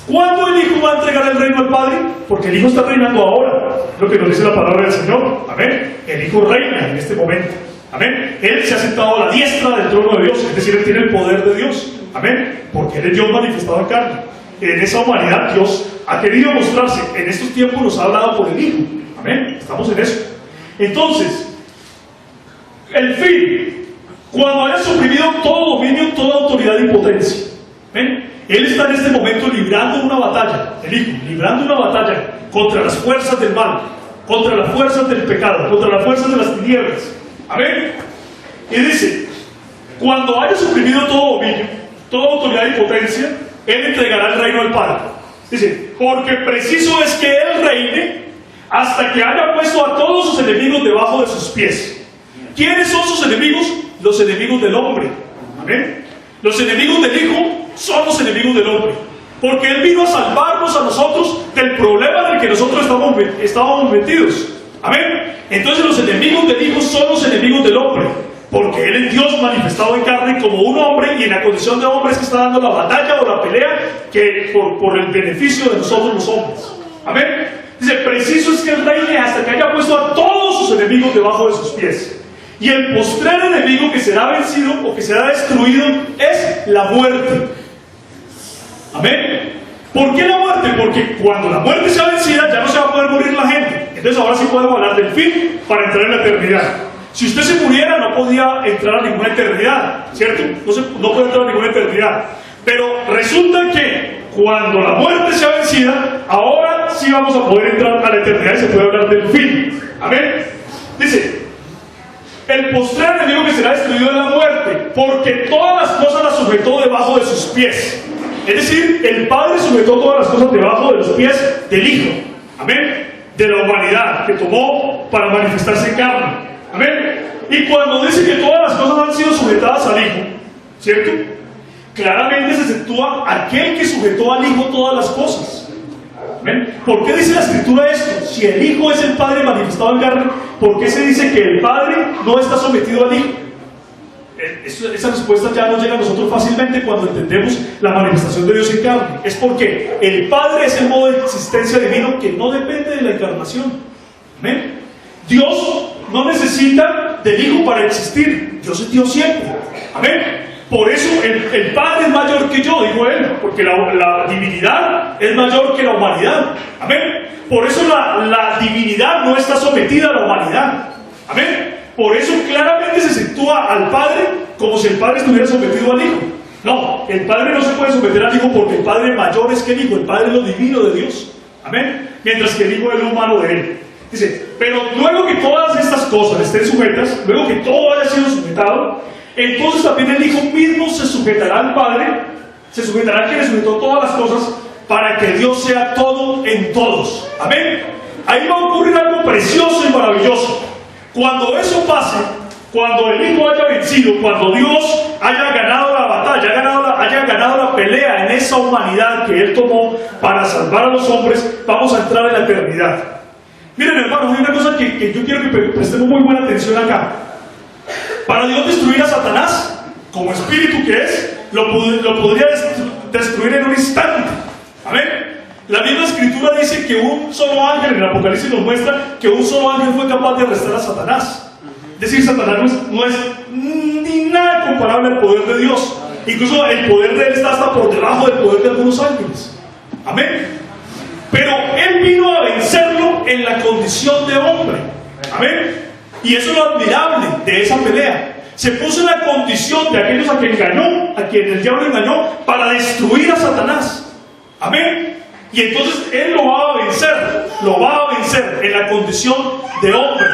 ¿Cuándo el Hijo va a entregar el reino al Padre? Porque el Hijo está reinando ahora, lo que nos dice la palabra del Señor. Amén. El Hijo reina en este momento. Amén. Él se ha sentado a la diestra del trono de Dios, es decir, Él tiene el poder de Dios. Amén. Porque Él es Dios manifestado en carne. En esa humanidad Dios ha querido mostrarse. En estos tiempos nos ha hablado por el Hijo. Amén. Estamos en eso. Entonces, el fin, cuando haya suprimido todo dominio, toda autoridad y potencia. Amén. Él está en este momento librando una batalla, el Hijo, librando una batalla contra las fuerzas del mal, contra las fuerzas del pecado, contra las fuerzas de las tinieblas. Amén. Y dice, cuando haya suprimido todo dominio, toda autoridad y potencia, Él entregará el reino al Padre. Dice, porque preciso es que Él reine hasta que haya puesto a todos sus enemigos debajo de sus pies. ¿Quiénes son sus enemigos? Los enemigos del hombre. Amén. Los enemigos del Hijo son los enemigos del hombre, porque Él vino a salvarnos a nosotros del problema del que nosotros estábamos metidos. Amén. Entonces los enemigos del Hijo son los enemigos del hombre, porque Él es Dios manifestado en carne como un hombre, y en la condición de hombre es que está dando la batalla o la pelea que por el beneficio de nosotros los hombres. Amén. Dice, preciso es que Él reine hasta que haya puesto a todos sus enemigos debajo de sus pies. Y el postrer enemigo que será vencido o que será destruido es la muerte. Amén. ¿Por qué la muerte? Porque cuando la muerte sea vencida ya no se va a poder morir la gente. Entonces ahora sí podemos hablar del fin para entrar en la eternidad. Si usted se muriera no podía entrar a ninguna eternidad, ¿cierto? No puede entrar a ninguna eternidad. Pero resulta que cuando la muerte sea vencida, ahora sí vamos a poder entrar a la eternidad y se puede hablar del fin. Amén. Dice, el postrer enemigo que será destruido es la muerte, porque todas las cosas las sujetó debajo de sus pies. Es decir, el Padre sujetó todas las cosas debajo de los pies del Hijo. Amén. De la humanidad que tomó para manifestarse en carne. Amén. Y cuando dice que todas las cosas han sido sujetadas al Hijo, ¿cierto? Claramente se sitúa aquel que sujetó al Hijo todas las cosas. ¿Ven? ¿Por qué dice la Escritura esto? Si el Hijo es el Padre manifestado en carne, ¿por qué se dice que el Padre no está sometido al Hijo? Esa respuesta ya nos llega a nosotros fácilmente cuando entendemos la manifestación de Dios en carne. Es porque el Padre es el modo de existencia divino que no depende de la encarnación. ¿Ven? Dios no necesita del Hijo para existir. Dios es Dios siempre. Amén. Por eso el Padre es mayor que yo, dijo Él, porque la divinidad es mayor que la humanidad. Amén. Por eso la divinidad no está sometida a la humanidad. Amén. Por eso claramente se sitúa al Padre como si el Padre estuviera sometido al Hijo. No, el Padre no se puede someter al Hijo porque el Padre mayor es que el Hijo. El Padre es lo divino de Dios. Amén. Mientras que el Hijo es lo humano de Él. Dice, pero luego que todas estas cosas estén sujetas, luego que todo haya sido sujetado, entonces también el Hijo mismo se sujetará al Padre, se sujetará a quien le sujetó todas las cosas, para que Dios sea todo en todos. Amén. Ahí va a ocurrir algo precioso y maravilloso. Cuando eso pase, cuando el Hijo haya vencido, cuando Dios haya ganado la batalla, haya ganado la pelea en esa humanidad que Él tomó para salvar a los hombres, vamos a entrar en la eternidad. Miren, hermanos, hay una cosa que yo quiero que prestemos muy buena atención acá. Para Dios destruir a Satanás, como espíritu que es, lo podría destruir en un instante. Amén. La misma Escritura dice que un solo ángel, en el Apocalipsis nos muestra que un solo ángel fue capaz de arrestar a Satanás. Es decir, Satanás no es ni nada comparable al poder de Dios. Incluso el poder de Él está hasta por debajo del poder de algunos ángeles. Amén. Pero Él vino a vencerlo en la condición de hombre. Amén. Y eso es lo admirable de esa pelea. Se puso en la condición de aquellos a quien el diablo engañó para destruir a Satanás. Amén. Y entonces Él lo va a vencer en la condición de hombre.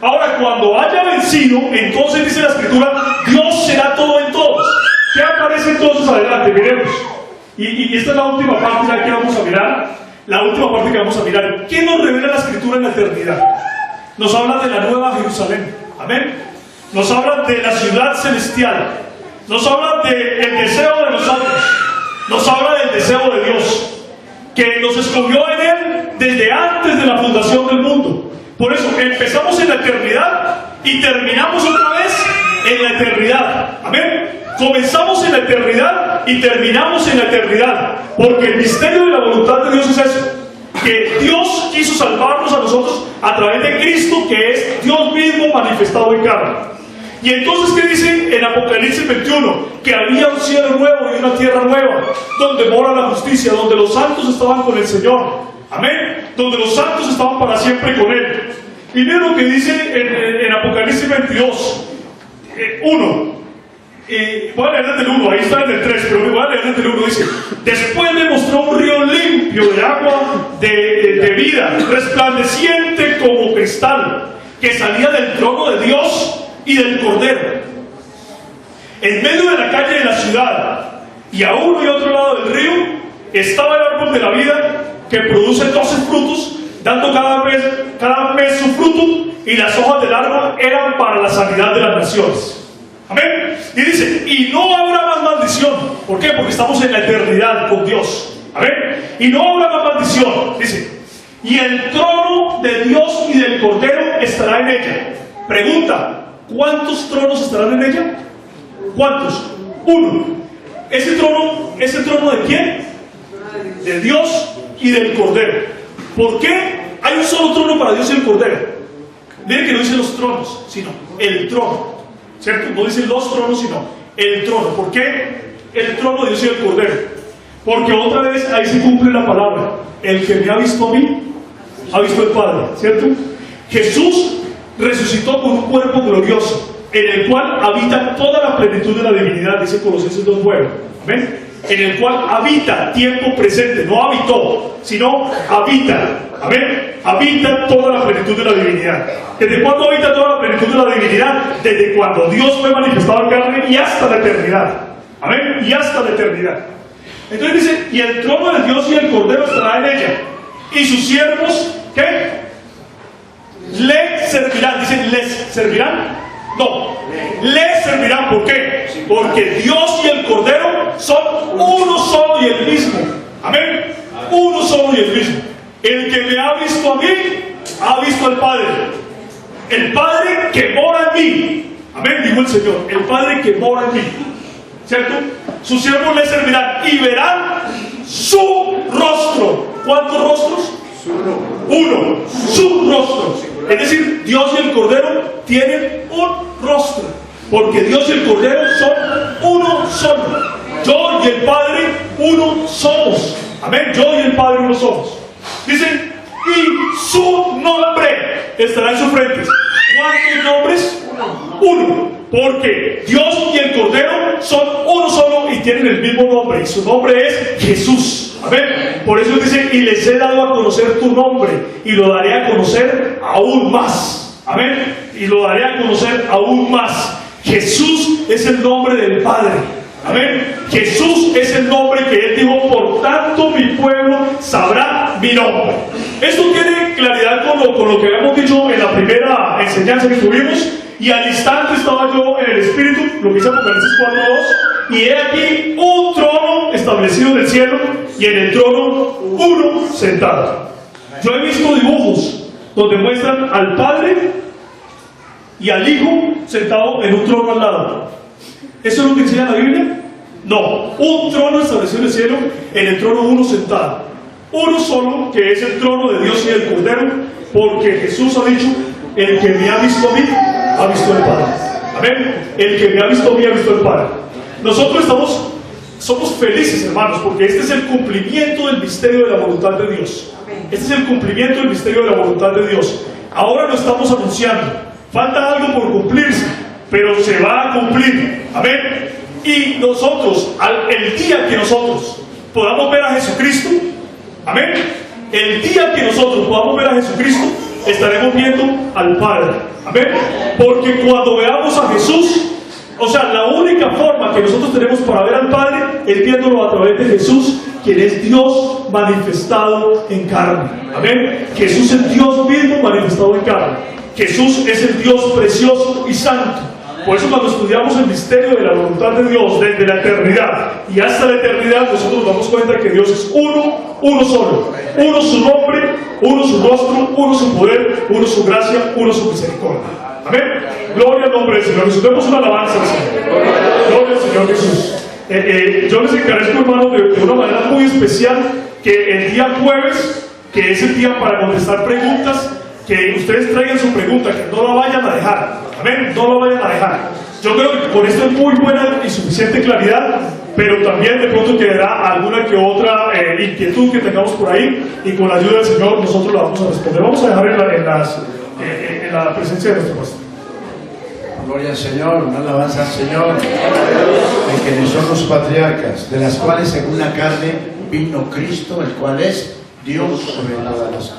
Ahora, cuando haya vencido, entonces dice la Escritura, Dios será todo en todos. ¿Qué aparece entonces adelante? Miremos. Y esta es la última parte ya que vamos a mirar. La última parte que vamos a mirar. ¿Qué nos revela la Escritura en la eternidad? Nos habla de la nueva Jerusalén. Amén. Nos habla de la ciudad celestial. Nos habla del deseo de nosotros. Nos habla del deseo de Dios, que nos escogió en Él desde antes de la fundación del mundo. Por eso empezamos en la eternidad y terminamos otra vez en la eternidad. Amén. Comenzamos en la eternidad y terminamos en la eternidad. Porque el misterio de la voluntad de Dios es eso, que Dios quiso salvarnos a nosotros a través de Cristo, que es Dios mismo manifestado en carne. Y entonces, ¿qué dice en Apocalipsis 21? Que había un cielo nuevo y una tierra nueva, donde mora la justicia, donde los santos estaban con el Señor. Amén. Donde los santos estaban para siempre con Él. Y miren lo que dice en Apocalipsis 22, 1. Voy a leer desde el 1, ahí está desde el 3, pero voy a leer desde el 1. Dice: después me mostró un río limpio de agua de vida, resplandeciente como cristal, que salía del trono de Dios y del Cordero. En medio de la calle de la ciudad, y a uno y otro lado del río, estaba el árbol de la vida, que produce 12 frutos, dando cada mes su fruto, y las hojas del árbol eran para la sanidad de las naciones. Amén. Y dice: y no habrá más maldición. ¿Por qué? Porque estamos en la eternidad con Dios. Amén. Y no habrá más maldición. Dice: y el trono de Dios y del Cordero estará en ella. Pregunta: ¿cuántos tronos estarán en ella? ¿Cuántos? Uno. ¿Ese trono es el trono de quién? De Dios y del Cordero. ¿Por qué hay un solo trono para Dios y el Cordero? Miren que no dice los tronos, sino el trono. ¿Cierto? No dice los tronos, sino el trono. ¿Por qué el trono de Dios y el Cordero? Porque otra vez ahí se cumple la palabra: el que me ha visto a mí, ha visto al Padre. ¿Cierto? Jesús resucitó con un cuerpo glorioso, en el cual habita toda la plenitud de la divinidad, dice Colosenses 2:9. ¿Amén? En el cual habita tiempo presente, no habitó, sino habita. Amén. Habita toda la plenitud de la divinidad. ¿Desde cuándo habita toda la plenitud de la divinidad? Desde cuando Dios fue manifestado en carne y hasta la eternidad. Amén. Y hasta la eternidad. Entonces dice: y el trono de Dios y el Cordero estará en ella, y sus siervos, ¿qué? Le servirán. Dicen: ¿les servirán? No, les servirán. ¿Por qué? Porque Dios y el Cordero son uno solo y el mismo. Amén. Uno solo y el mismo. El que me ha visto a mí, ha visto al Padre. El Padre que mora en mí. Amén, dijo el Señor. El Padre que mora en mí. ¿Cierto? Sus siervos le servirán y verán su rostro. ¿Cuántos rostros? Uno. Su rostro. Es decir, Dios y el Cordero tienen un rostro, porque Dios y el Cordero son uno solo. Yo y el Padre uno somos. Amén. Yo y el Padre uno somos. Dicen: y su nombre estará en su frente. ¿Cuántos nombres? Uno. Porque Dios y el Cordero son uno solo y tienen el mismo nombre, y su nombre es Jesús. Amén. Por eso dice: y les he dado a conocer tu nombre, y lo daré a conocer aún más. Amén. Y lo daré a conocer aún más. Jesús es el nombre del Padre. Amén. Jesús es el nombre que Él dijo: por tanto mi pueblo sabrá mi nombre. Esto tiene claridad con lo que habíamos dicho en la primera enseñanza que tuvimos, y al instante estaba yo en el Espíritu, lo que dice Apocalipsis 4:2, y he aquí un trono establecido en el cielo, y en el trono uno sentado. Yo he visto dibujos donde muestran al Padre y al Hijo sentado en un trono al lado. ¿Eso es lo que enseña la Biblia? No, un trono establecido en el cielo, en el trono uno sentado. Uno solo, que es el trono de Dios y del Cordero, porque Jesús ha dicho: el que me ha visto a mí, ha visto al Padre. Amén. El que me ha visto a mí, ha visto al Padre. Nosotros somos felices, hermanos, porque este es el cumplimiento del misterio de la voluntad de Dios. Este es el cumplimiento del misterio de la voluntad de Dios. Ahora lo estamos anunciando. Falta algo por cumplirse, pero se va a cumplir. Amén. Y nosotros, el día que nosotros podamos ver a Jesucristo, amén, el día que nosotros podamos ver a Jesucristo, estaremos viendo al Padre. Amén. Porque cuando veamos a Jesús, o sea, la única forma que nosotros tenemos para ver al Padre es viéndolo a través de Jesús, quien es Dios manifestado en carne. Amén. Jesús es Dios mismo manifestado en carne. Jesús es el Dios precioso y santo. Por eso cuando estudiamos el misterio de la voluntad de Dios desde la eternidad y hasta la eternidad, nosotros nos damos cuenta que Dios es uno solo. Uno su nombre, uno su rostro, uno su poder, uno su gracia, uno su misericordia. Amén. Gloria al nombre del Señor Jesús. Demos una alabanza al Señor. Gloria al Señor Jesús. Yo les encarezco, hermanos, de una manera muy especial, que el día jueves, que es el día para contestar preguntas, que ustedes traigan su pregunta, que no la vayan a dejar. Amén, no la vayan a dejar. Yo creo que con esto es muy buena y suficiente claridad, pero también de pronto quedará alguna que otra inquietud que tengamos por ahí, y con la ayuda del Señor nosotros la vamos a responder. Vamos a dejar en la presencia de nuestro pastor. Gloria al Señor, una alabanza al Señor, de quienes son los patriarcas, de las cuales según la carne vino Cristo, el cual es Dios sobre todas las cosas.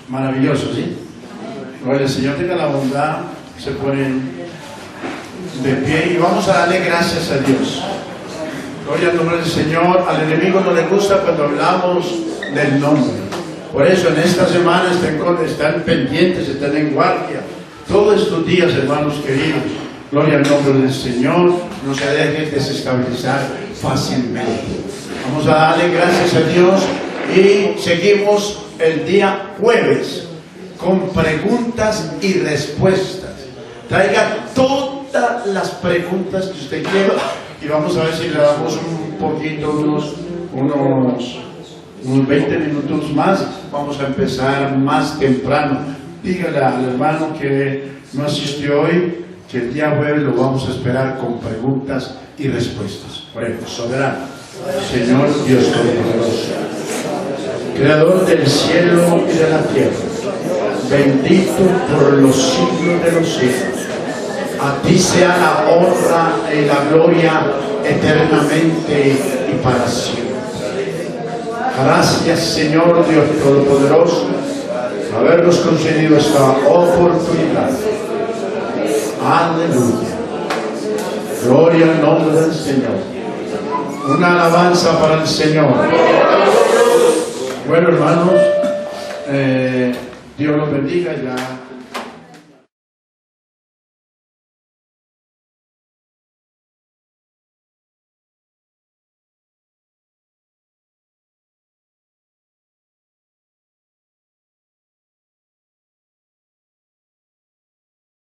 Maravilloso, ¿sí? Gloria al Señor, tenga la bondad, se ponen de pie y vamos a darle gracias a Dios. Gloria al nombre del Señor. Al enemigo no le gusta cuando hablamos del nombre. Por eso en esta semana están pendientes, están en guardia. Todos estos días, hermanos queridos, gloria al nombre del Señor, no se dejen desestabilizar fácilmente. Vamos a darle gracias a Dios y seguimos el día jueves con preguntas y respuestas. Traiga todas las preguntas que usted quiera y vamos a ver si le damos un poquito, unos 20 minutos más. Vamos a empezar más temprano. Dígale al hermano que no asistió hoy que el día jueves lo vamos a esperar con preguntas y respuestas. Bueno, soberano, Señor Dios Todopoderoso, Creador del cielo y de la tierra, bendito por los siglos de los siglos. A ti sea la honra y la gloria eternamente y para siempre. Gracias, Señor Dios Todopoderoso, por habernos concedido esta oportunidad. Aleluya. Gloria al nombre del Señor. Una alabanza para el Señor. Bueno, hermanos, Dios los bendiga. Ya